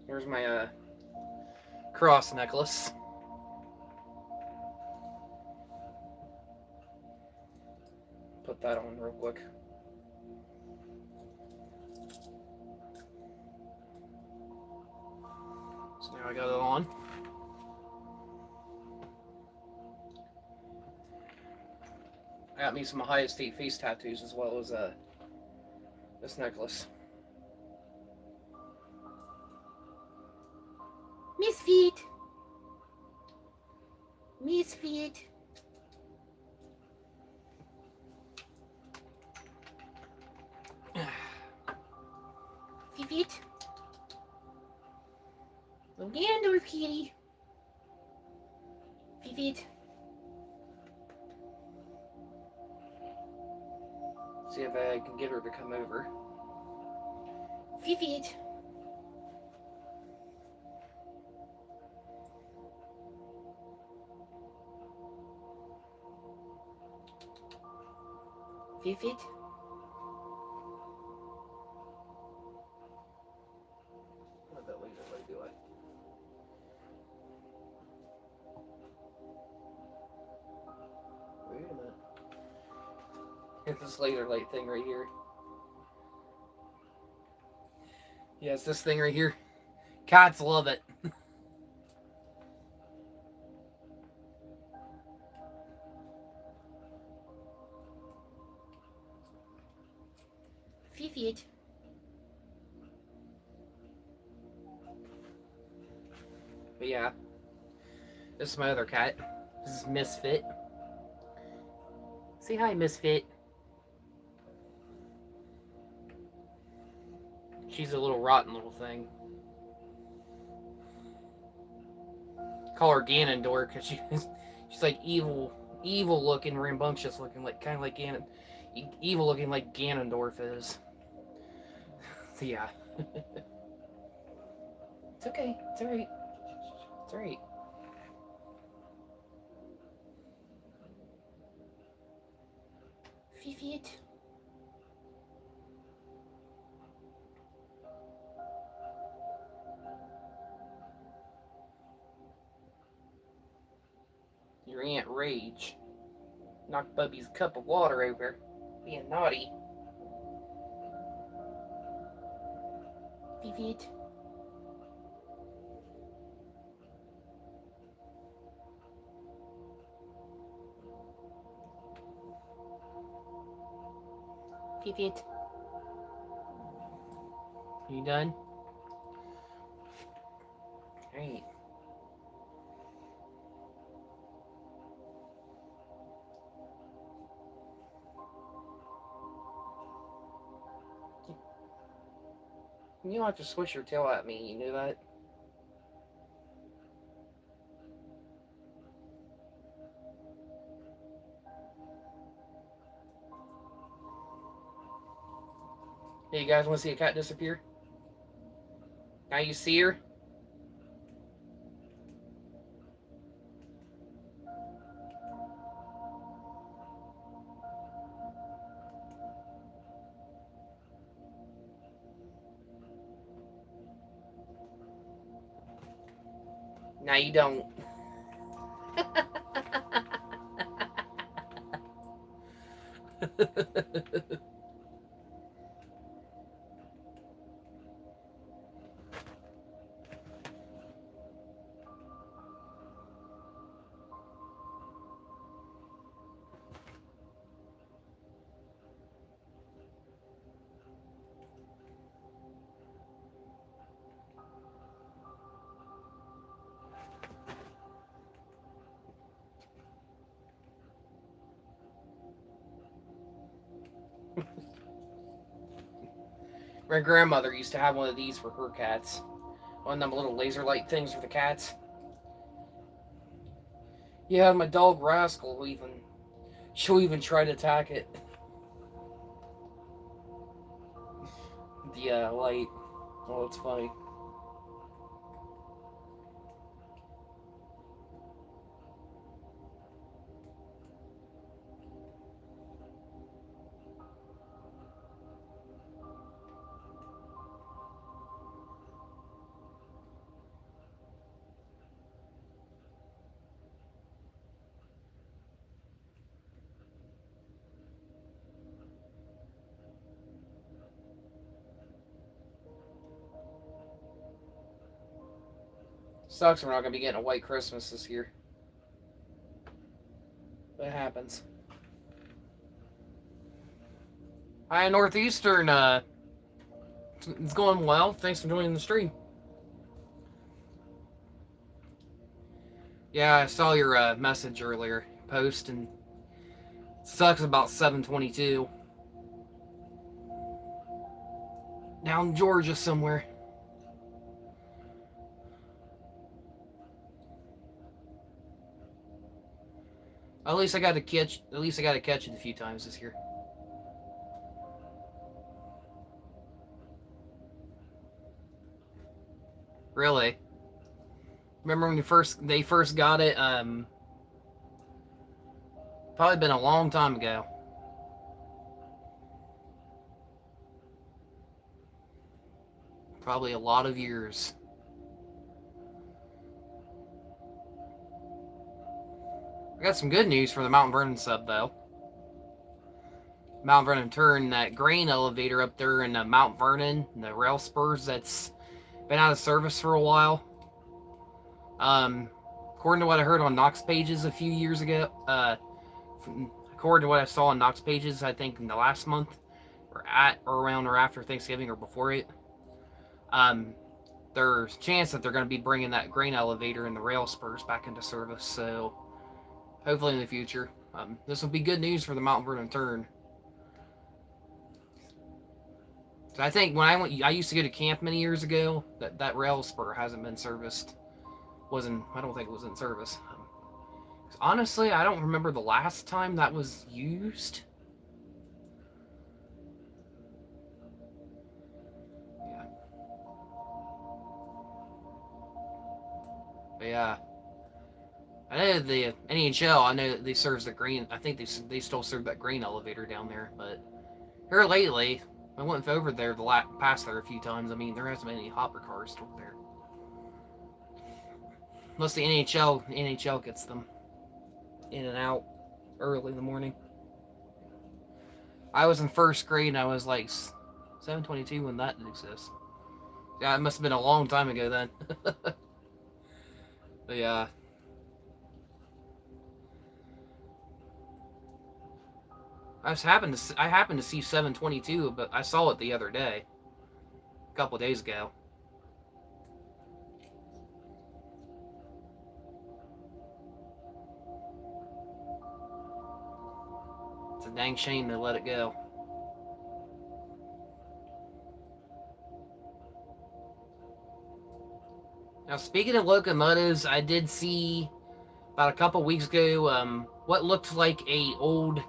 Here's my cross necklace. Put that on real quick. So now I got it on. I got me some Ohio State face tattoos as well as this necklace. Misfit. Misfit. Fifit. Little Gandorf kitty. Fifit. See if I can get her to come over. Fifit. Fifit. What that laser light do? Wait a minute. It's this laser light thing right here. Yeah, it's this thing right here. Cats love it. Feet. But yeah, this is my other cat. This is Misfit. Say hi, Misfit. She's a little rotten little thing. Call her Ganondorf because she's like evil looking, rambunctious looking, like kind of like evil looking like Ganondorf is. So yeah. It's okay. It's alright. It's alright. Feet. Your Aunt Rage knocked Bubby's cup of water over, being naughty. Feet. Feet. You done? Alright. You don't have to swish your tail at me, you know that? Hey, you guys want to see a cat disappear? Now you see her? Now you don't. My grandmother used to have one of these for her cats. One of them little laser light things for the cats. Yeah, my dog Rascal she'll even try to attack it. The light. Oh, it's funny. Sucks we're not gonna be getting a white Christmas this year. That happens. Hi, Northeastern. It's going well. Thanks for joining the stream. Yeah, I saw your message earlier. Post, and sucks about 7:22. Down in Georgia somewhere. At least I got to catch it a few times this year. Really? Remember when they first got it? Probably been a long time ago. Probably a lot of years. I got some good news for the Mount Vernon sub, though. Mount Vernon turned that grain elevator up there in Mount Vernon, the rail spurs that's been out of service for a while. According to what I heard on Knox Pages a few years ago, according to what I saw on Knox Pages, I think in the last month, or at or around or after Thanksgiving or before it. There's a chance that they're going to be bringing that grain elevator and the rail spurs back into service. So hopefully in the future, this will be good news for the Mount Vernon turn. So I think when I used to go to camp many years ago. That rail spur hasn't been serviced. I don't think it was in service. Honestly, I don't remember the last time that was used. Yeah. But yeah. I know the NHL. I know that they serves the grain. I think they still serve that grain elevator down there. But here lately, I went over there past there a few times. I mean, there hasn't been any hopper cars still there. Unless the NHL gets them in and out early in the morning. I was in first grade and I was like 722 when that did exist. Yeah, it must have been a long time ago then. But yeah. I happened to see 722, but I saw it the other day. A couple days ago. It's a dang shame they let it go. Now, speaking of locomotives, I did see about a couple weeks ago what looked like a old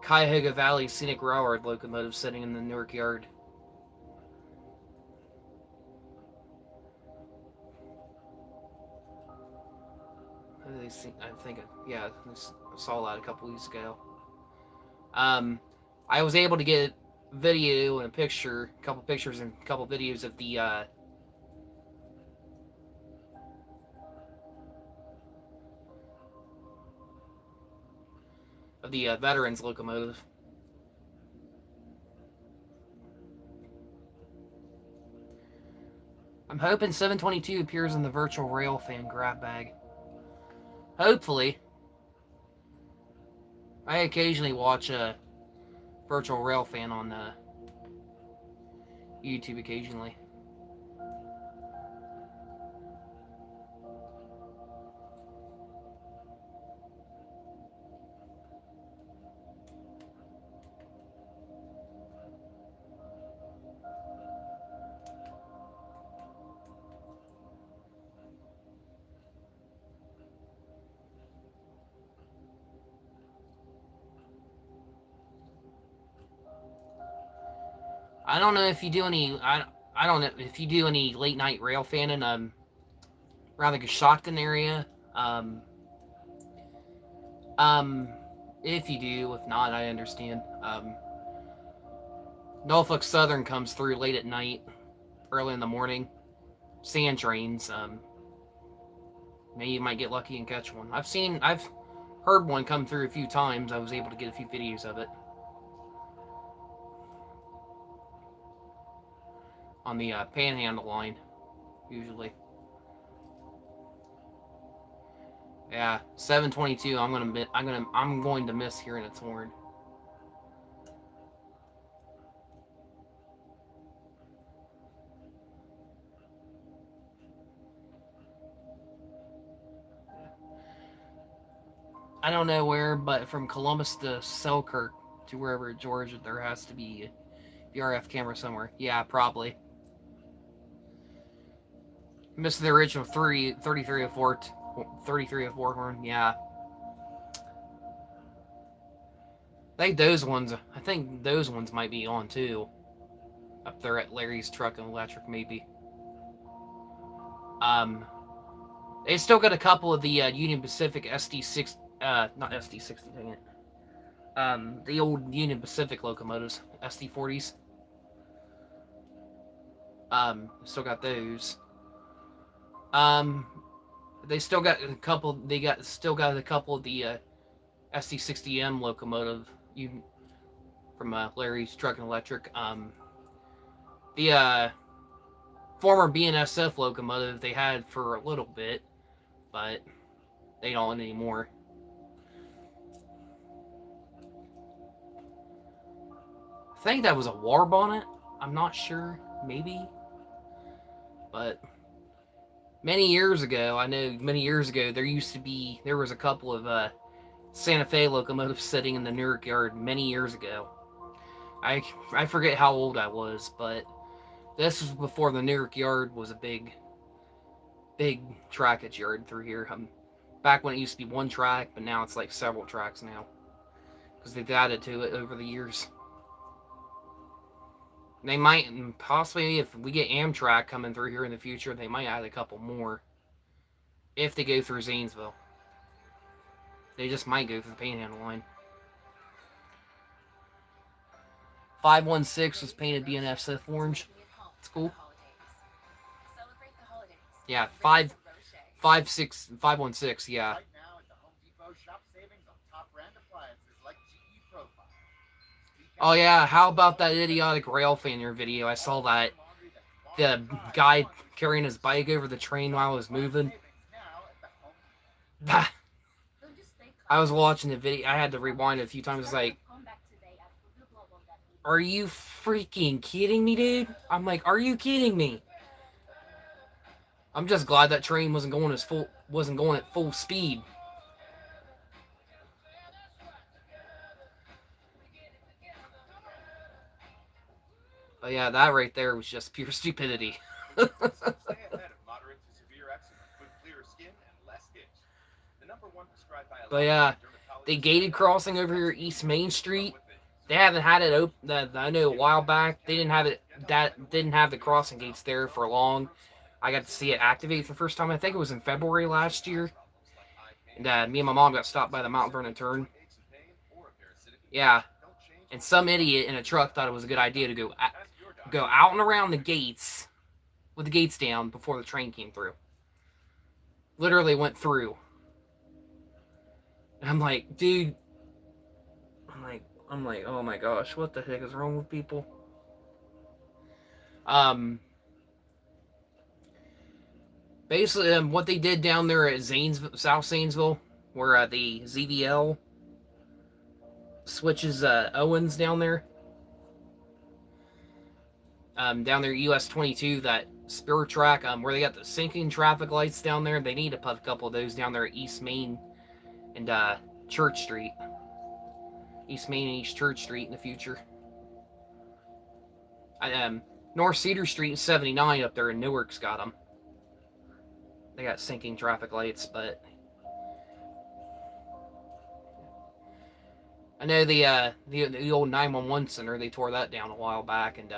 Cuyahoga Valley Scenic Railroad locomotive sitting in the Newark yard. I saw that a couple weeks ago. I was able to get video and a couple pictures and a couple videos of the veterans locomotive. I'm hoping 722 appears in the virtual rail fan grab bag. Hopefully. I occasionally watch a virtual rail fan on YouTube occasionally. I don't know if you do any. I don't know if you do any late night rail fanning around the Coshocton area. If you do, if not, I understand. Norfolk Southern comes through late at night, early in the morning. Sand trains. Maybe you might get lucky and catch one. I've heard one come through a few times. I was able to get a few videos of it. On the Panhandle line, usually. Yeah, 722. I'm going to miss hearing its horn. I don't know where, but from Columbus to Selkirk to wherever Georgia, there has to be a VRF camera somewhere. Yeah, probably. Missed the original 3304 horn, yeah. I think those ones might be on too. Up there at Larry's Truck and Electric, maybe. They still got a couple of the Union Pacific SD6, not SD60, dang it. The old Union Pacific locomotives, SD40s. Still got those. They still got a couple. Still got a couple of the SD60M locomotive from Larry's Truck and Electric. The former BNSF locomotive they had for a little bit, but they don't anymore. I think that was a war bonnet. I'm not sure. Maybe. But many years ago, there was a couple of Santa Fe locomotives sitting in the Newark yard many years ago. I forget how old I was, but this was before the Newark yard was a big trackage yard through here. Back when it used to be one track, but now it's like several tracks now because they've added to it over the years. They might possibly, if we get Amtrak coming through here in the future, they might add a couple more. If they go through Zanesville, they just might go through the Panhandle line. 516 was painted BNF Sith orange. It's cool. Celebrate the holidays. Yeah, Visit Roche. 516. Yeah. Right now at the Home Depot, shop savings on top brand appliances like GE Profile. Oh yeah, how about that idiotic rail failure video? I saw that the guy carrying his bike over the train while it was moving. I was watching the video. I had to rewind it a few times. It's like, are you freaking kidding me, dude? I'm like, are you kidding me? I'm just glad that train wasn't going at full speed. But yeah, that right there was just pure stupidity. Stay ahead of moderate to severe eczema with clearer skin and less itch. The number one prescribed by a But yeah, the gated crossing over here East Main Street, they haven't had it open. I know a while back they didn't have it. That didn't have the crossing gates there for long. I got to see it activate for the first time. I think it was in February last year. And me and my mom got stopped by the Mount Vernon turn. Yeah, and some idiot in a truck thought it was a good idea to go out and around the gates with the gates down before the train came through. Literally went through. And I'm like, dude. I'm like, oh my gosh, what the heck is wrong with people? Basically, what they did down there at South Zanesville, where the ZVL switches Owens down there. Down there, US 22, that spur track, where they got the sinking traffic lights down there. They need to put a couple of those down there at East Main and Church Street. East Main and East Church Street in the future. North Cedar Street and 79 up there in Newark's got them. They got sinking traffic lights, but I know the old 911 center, they tore that down a while back, and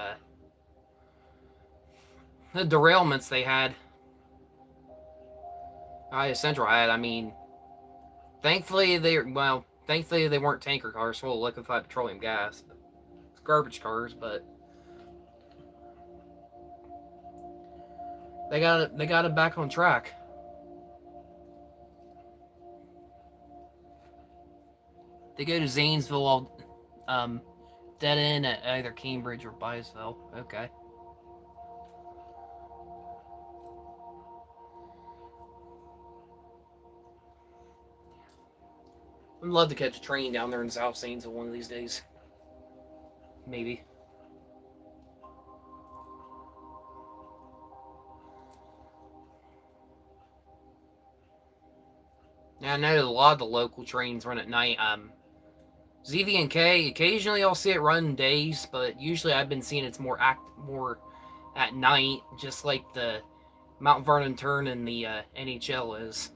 the derailments they had, Central had, I mean, thankfully they weren't tanker cars full of liquefied petroleum gas. It's garbage cars, but they got it back on track. They go to Zanesville, dead end at either Cambridge or Byesville. Okay. I'd love to catch a train down there in South Zanesville one of these days. Maybe. Now, I know a lot of the local trains run at night. ZV and K, occasionally I'll see it run days, but usually I've been seeing it's more at night, just like the Mount Vernon turn and the NHL is.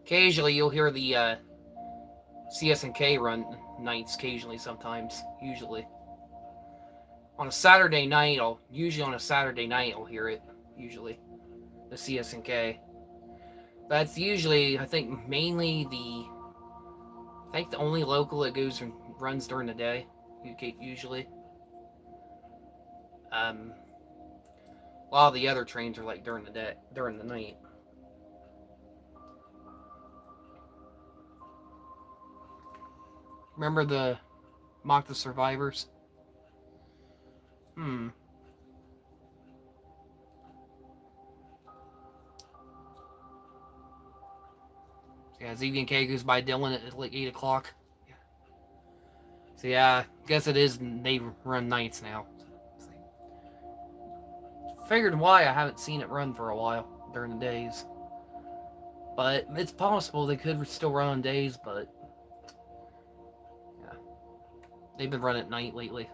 Occasionally you'll hear the CS&K run nights, occasionally, sometimes, usually. On a Saturday night, I'll hear it, usually. The CS&K. That's usually, I think, mainly the only local that goes and runs during the day, usually. A lot of the other trains are like during the night. Remember the Mock the Survivors? Yeah, ZV&K goes by Dylan at like 8 o'clock. So yeah, guess it is. They run nights now. Figured why I haven't seen it run for a while during the days. But it's possible they could still run on days, but yeah, they've been running at night lately.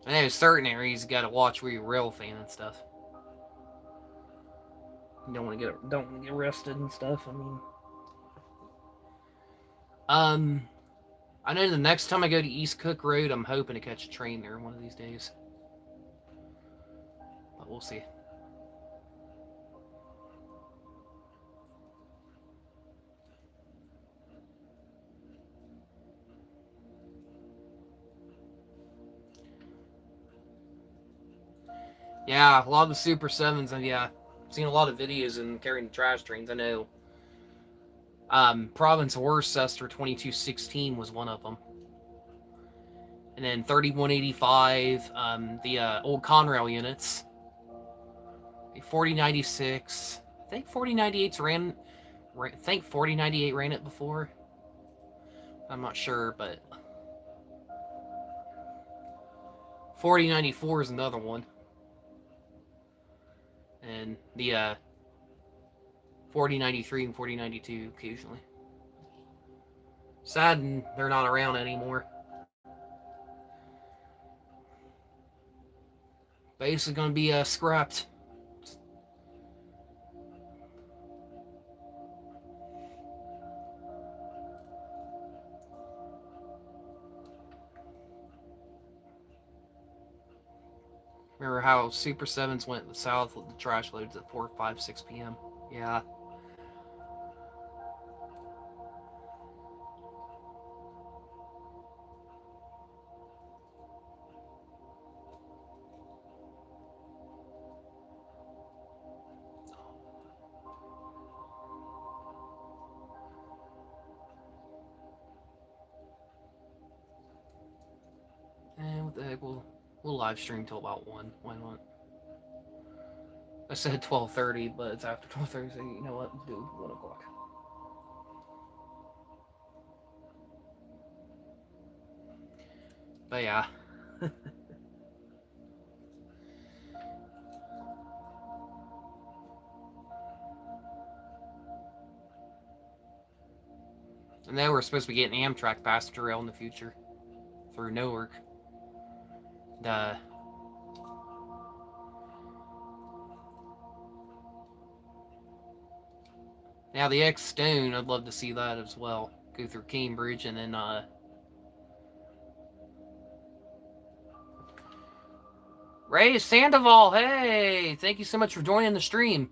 I know certain areas you gotta watch where you're rail fan and stuff. You don't want to get arrested and stuff. I know the next time I go to East Cook Road, I'm hoping to catch a train there one of these days. But we'll see. Yeah, a lot of the Super 7s, and yeah, I've seen a lot of videos and carrying the trash trains. I know Province Worcester 2216 was one of them. And then 3185, the old Conrail units. The 4096. I think 4098's I think 4098 ran it before. I'm not sure, but 4094 is another one. And the 4093 and 4092 occasionally. Sad they're not around anymore. Basically going to be scrapped. Remember how Super 7s went south with the trash loads at 4, 5, 6 p.m.? Yeah. And what the heck, we'll live stream till about 1. Why not? I said 12:30, but it's after 12:30, so you know what? Do 1 o'clock. But yeah. And then we're supposed to be getting Amtrak passenger rail in the future through Newark. Now the X Stone, I'd love to see that as well. Go through Cambridge and then Ray Sandoval, hey! Thank you so much for joining the stream.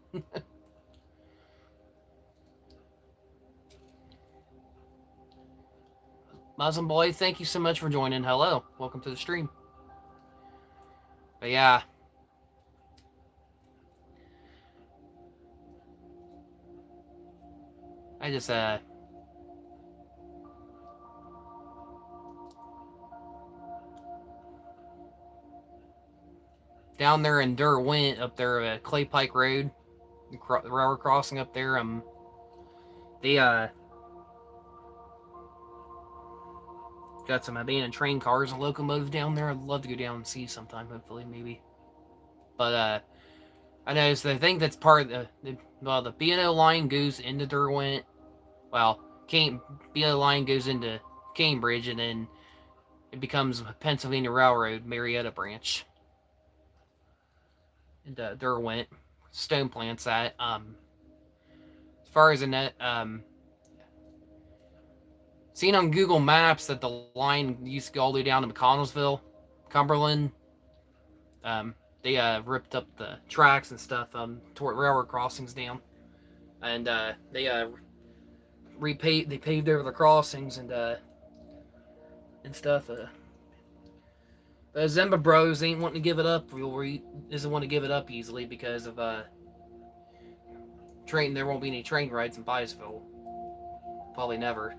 Muslim Boy, thank you so much for joining. Hello. Welcome to the stream. But yeah. I just, down there in Derwent, up there at Clay Pike Road, the railroad crossing up there, they, got some abandoned train cars and locomotives down there. I'd love to go down and see sometime, hopefully, maybe. But, I noticed, I think that's part of the B&O line goes into Derwent. Well, B&O line goes into Cambridge, and then it becomes Pennsylvania Railroad, Marietta branch. And Derwent, Stone plants that. As far as the net, seen on Google Maps that the line used to go all the way down to McConnellsville, Cumberland. They ripped up the tracks and stuff, tore railroad crossings down, and they paved over the crossings and stuff. The Zemba Bros ain't wanting to give it up. Doesn't want to give it up easily because of train. There won't be any train rides in Byesville. Probably never.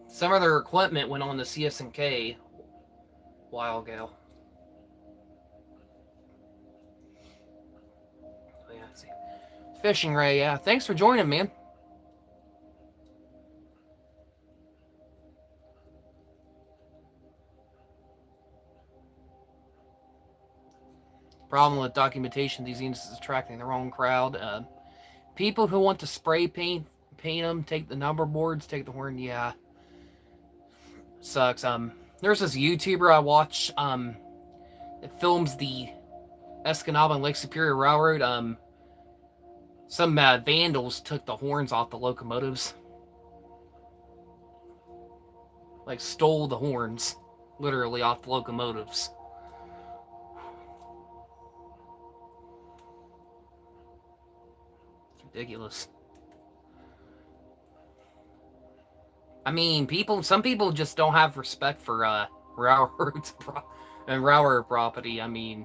Some of their equipment went on the CS&K a while ago. Fishing Ray, yeah. Thanks for joining, man. Problem with documentation these units is attracting the wrong crowd. People who want to spray paint them, take the number boards, take the horn. Yeah, sucks. There's this YouTuber I watch. That films the Escanaba and Lake Superior Railroad. Some vandals took the horns off the locomotives. Like stole the horns, literally off the locomotives. Ridiculous. I mean, some people just don't have respect for railroads and railroad property. I mean,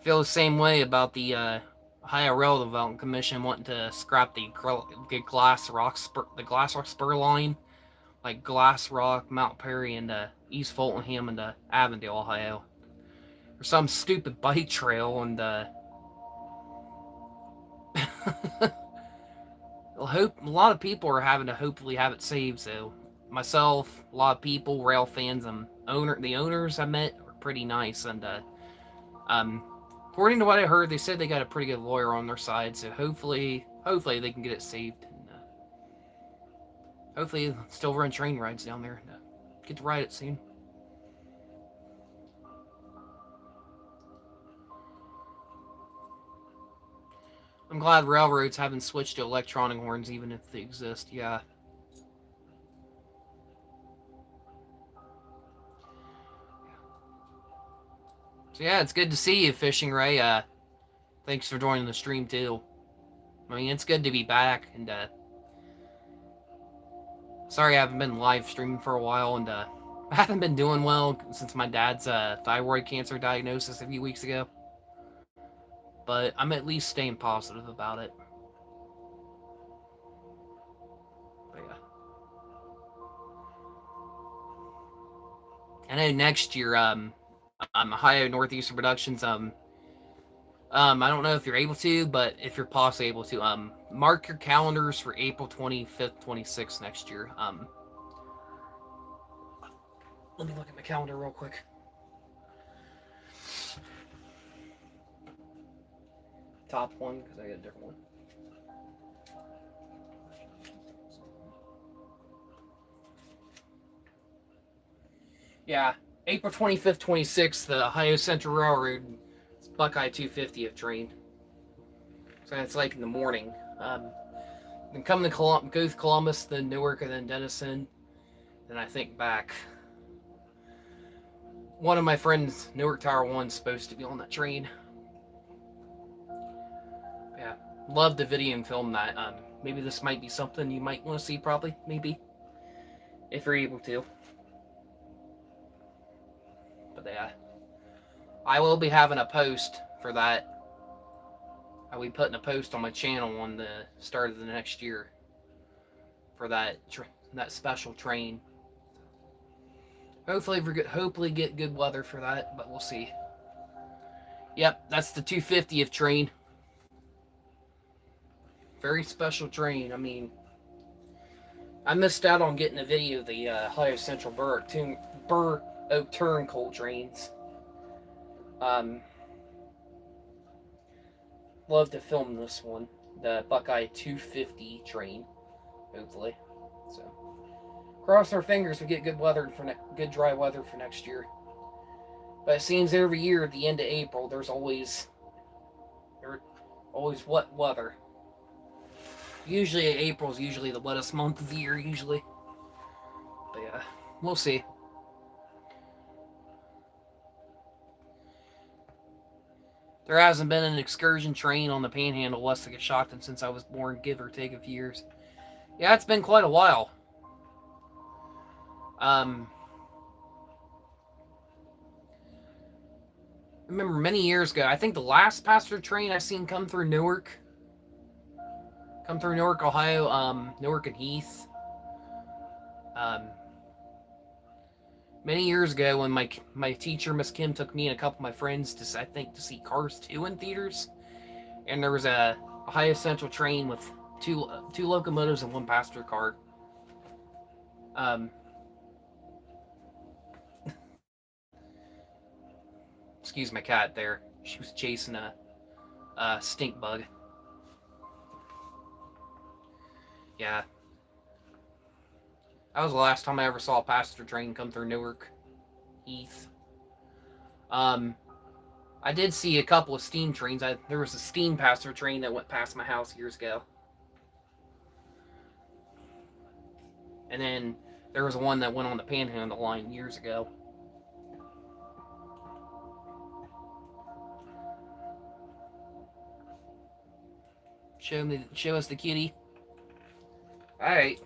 feel the same way about the Ohio Rail Development Commission wanting to scrap the Glass Rock spur line, like Glass Rock, Mount Perry, and East Fultonham and Avondale, Ohio, or some stupid bike trail. And a lot of people are having to hopefully have it saved. So myself, a lot of people, rail fans, the owners I met were pretty nice, and according to what I heard, they said they got a pretty good lawyer on their side. So hopefully they can get it saved, and hopefully still run train rides down there and get to ride it soon. I'm glad railroads haven't switched to electronic horns, even if they exist. Yeah. So yeah, it's good to see you, Fishing Ray. Thanks for joining the stream too. I mean, it's good to be back, and sorry I haven't been live streaming for a while, and I haven't been doing well since my dad's thyroid cancer diagnosis a few weeks ago. But I'm at least staying positive about it. But yeah. I know next year, Ohio Northeastern Productions, I don't know if you're able to, but if you're possibly able to, mark your calendars for April 25th, 26th next year. Let me look at my calendar real quick. Top one, because I got a different one. Yeah, April 25th, 26th, the Ohio Central Railroad Buckeye 250th train. So it's like in the morning. Then come to go to Columbus, then Newark, and then Denison. Then I think back. One of my friends, Newark Tower 1, is supposed to be on that train. Yeah, love the video and film that. Maybe this might be something you might want to see, probably, maybe, if you're able to. But yeah, I will be having a post for that. I will be putting a post on my channel on the start of the next year for that special train. Hopefully get good weather for that, but we'll see. Yep, that's the 250th train. Very special train. I mean, I missed out on getting a video of the Ohio Central Burr Oak Turn coal trains. Love to film this one, the Buckeye 250 train. Hopefully, so cross our fingers we get good weather for good dry weather for next year. But it seems every year at the end of April there's always wet weather. Usually April's usually the wettest month of the year, usually. But yeah, we'll see. There hasn't been an excursion train on the Panhandle west of Coshocton since I was born, give or take a few years. Yeah, it's been quite a while. I remember many years ago, I think the last passenger train I seen come through Newark, Ohio, Newark and Heath. Many years ago, when my teacher, Miss Kim, took me and a couple of my friends to see Cars 2 in theaters, and there was a high essential train with two locomotives and one passenger car. Um, excuse my cat there. She was chasing a stink bug. Yeah, that was the last time I ever saw a passenger train come through Newark Heath. Um, I did see a couple of steam trains. There was a steam passenger train that went past my house years ago. And then there was one that went on the Panhandle line years ago. Show us the kitty. Alright.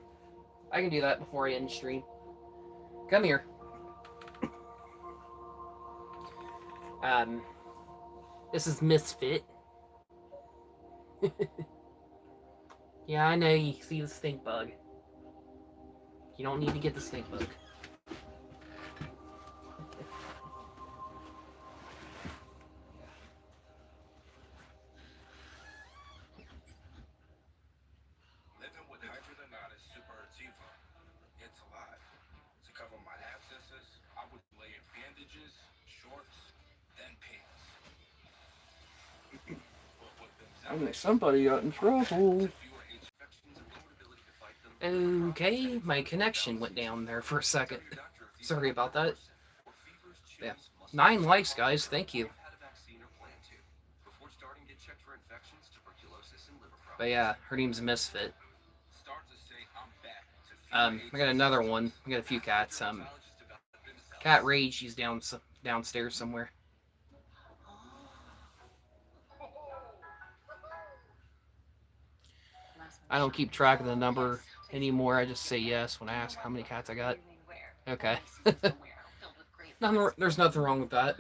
I can do that before I end the stream. Come here. This is Misfit. Yeah, I know you see the stink bug. You don't need to get the stink bug. Living with hydrogenated supertiva. It's a lot. To cover my abscesses, I would lay in bandages, shorts, then pants. But with them Somebody got in trouble. fewer infections and lower ability to fight them. Okay, my connection went down there for a second. Sorry about that. Yeah. 9 likes, guys. Thank you. But yeah, her name's Misfit. I got another one. I got a few cats. Cat Rage, she's downstairs somewhere. I don't keep track of the number anymore. I just say yes when asked how many cats I got. Okay. There's nothing wrong with that.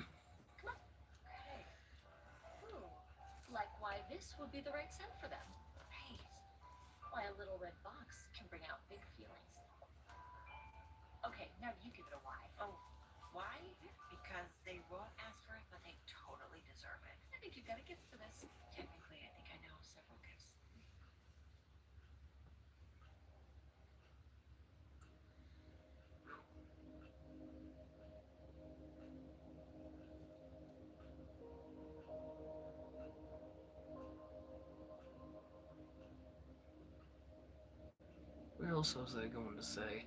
Like why this would be the right scent for them. Right. Why a little red box can bring out big feelings. Okay, now you give it a why. Oh, why? Because they won't ask for it, but they totally deserve it. I think you've got a gift for this. Technically, I think I know several gifts. What else was I going to say?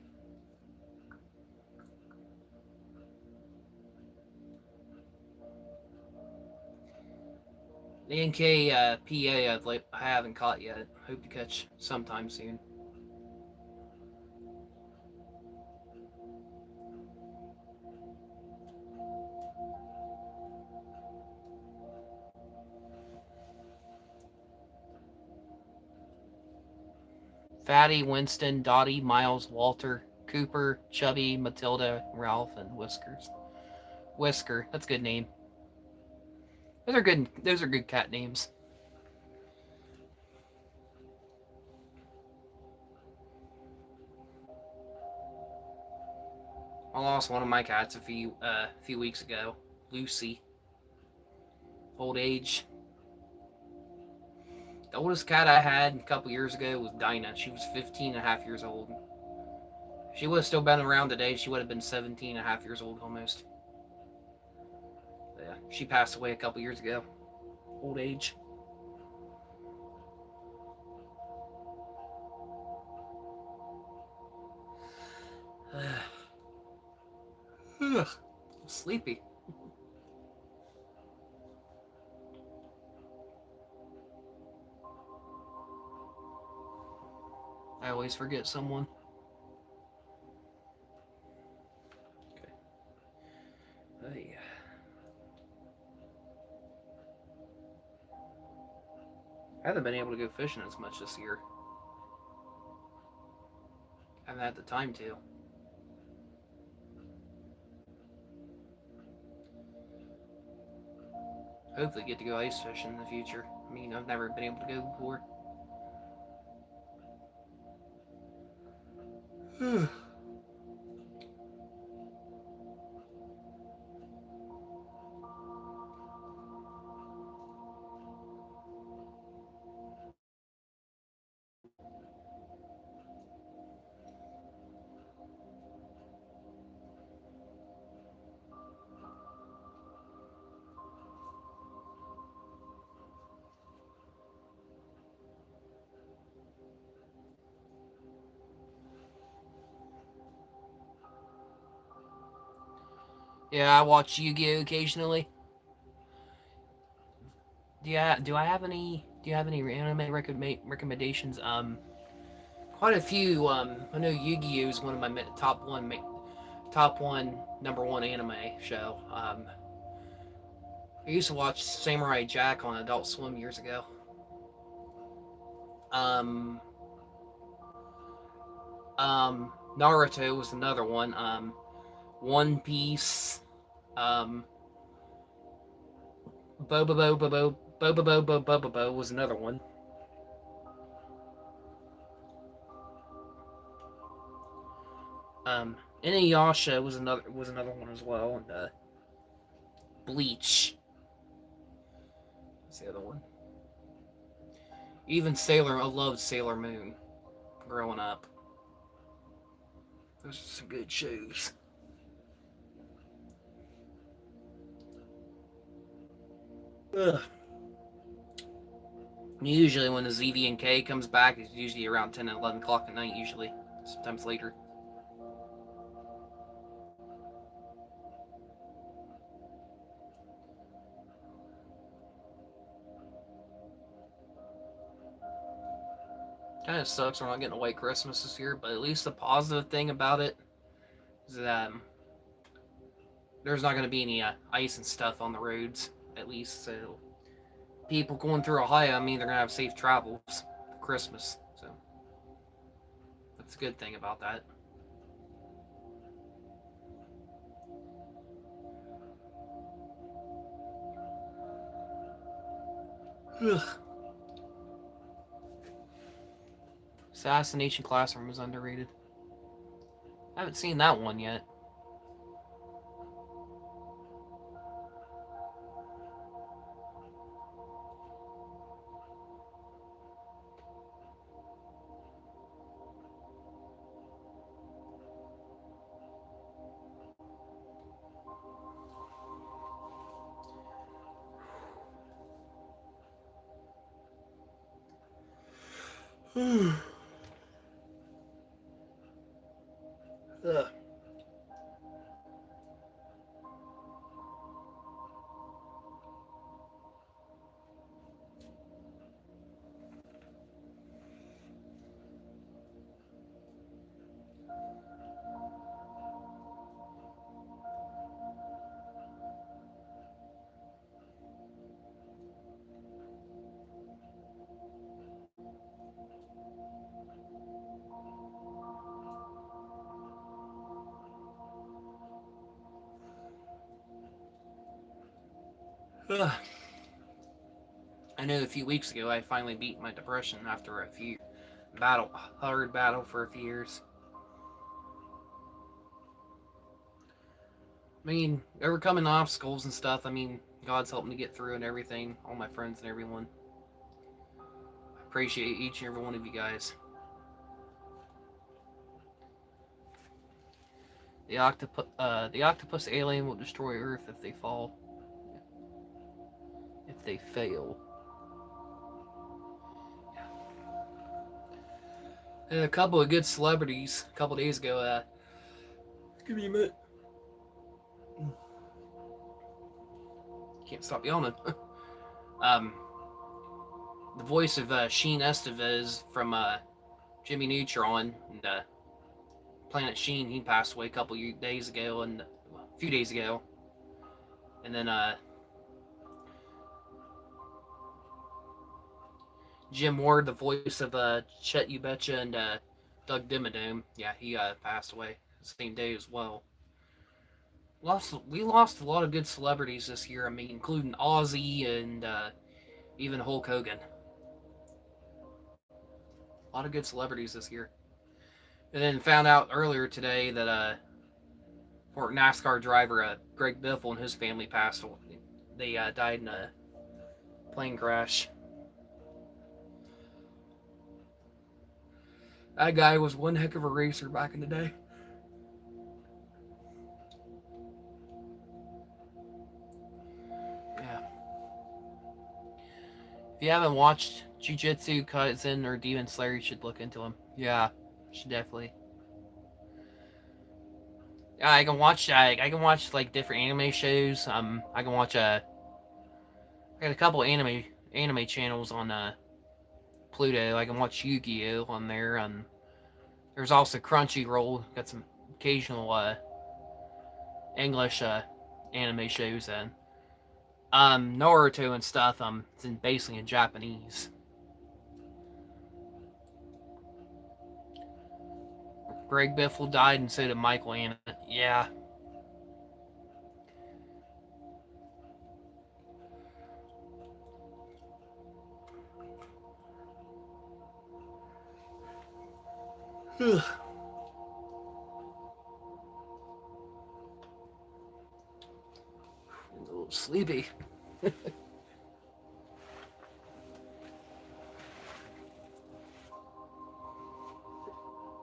The NK PA I haven't caught yet. Hope to catch sometime soon. Fatty, Winston, Dottie, Miles, Walter, Cooper, Chubby, Matilda, Ralph, and Whiskers. Whisker, that's a good name. Those are good cat names. I lost one of my cats a few weeks ago. Lucy. Old age. The oldest cat I had a couple years ago was Dinah. She was 15 and a half years old. If she would have still been around today, she would have been 17 and a half years old almost. But yeah, she passed away a couple years ago. Old age. Sleepy. I always forget someone. Okay. Hey. I haven't been able to go fishing as much this year. I haven't had the time to. Hopefully get to go ice fishing in the future. I mean, I've never been able to go before. Yeah, I watch Yu-Gi-Oh occasionally. Do I have any? Do you have any anime recommendations? Quite a few. I know Yu-Gi-Oh is one of my top one number one anime show. I used to watch Samurai Jack on Adult Swim years ago. Um, Naruto was another one. One Piece. Um, Boba was another one. Inuyasha was another one as well, and Bleach was the other one. Even I loved Sailor Moon growing up. Those are some good shows. Ugh. Usually when the ZV&K comes back, it's usually around 10 and 11 o'clock at night, usually. Sometimes later. Kind of sucks we're not getting a white Christmas this year, but at least the positive thing about it is that there's not going to be any ice and stuff on the roads, at least. So people going through Ohio, I mean, they're going to have safe travels for Christmas. So that's a good thing about that. Ugh. Assassination Classroom is underrated. I haven't seen that one yet. Ugh. Ugh. I know a few weeks ago I finally beat my depression after a few hard battle for a few years. I mean, overcoming obstacles and stuff. I mean, God's helped me get through and everything. All my friends and everyone. I appreciate each and every one of you guys. The octopus alien will destroy Earth if they fall. If they fail. A couple of good celebrities a couple days ago. Give me a minute. Can't stop yawning. The voice of Sheen Estevez from Jimmy Neutron and Planet Sheen, he passed away a couple days ago, and a few days ago. And then Jim Ward, the voice of Chet You Betcha and Doug Dimmadome, yeah, he passed away the same day as well. We lost a lot of good celebrities this year. I mean, including Ozzy and even Hulk Hogan. A lot of good celebrities this year. And then found out earlier today that for NASCAR driver Greg Biffle and his family passed away. They died in a plane crash. That guy was one heck of a racer back in the day. Yeah. If you haven't watched Jujutsu Kaisen or Demon Slayer, you should look into them. Yeah, you should definitely. I can watch. I can watch like different anime shows. I can watch. I got a couple anime channels on Pluto. I can watch Yu-Gi-Oh on there. There's also Crunchyroll. Got some occasional English anime shows and Naruto and stuff. It's basically in Japanese. Greg Biffle died, and so did Michael Anna. Yeah. Ugh. A little sleepy.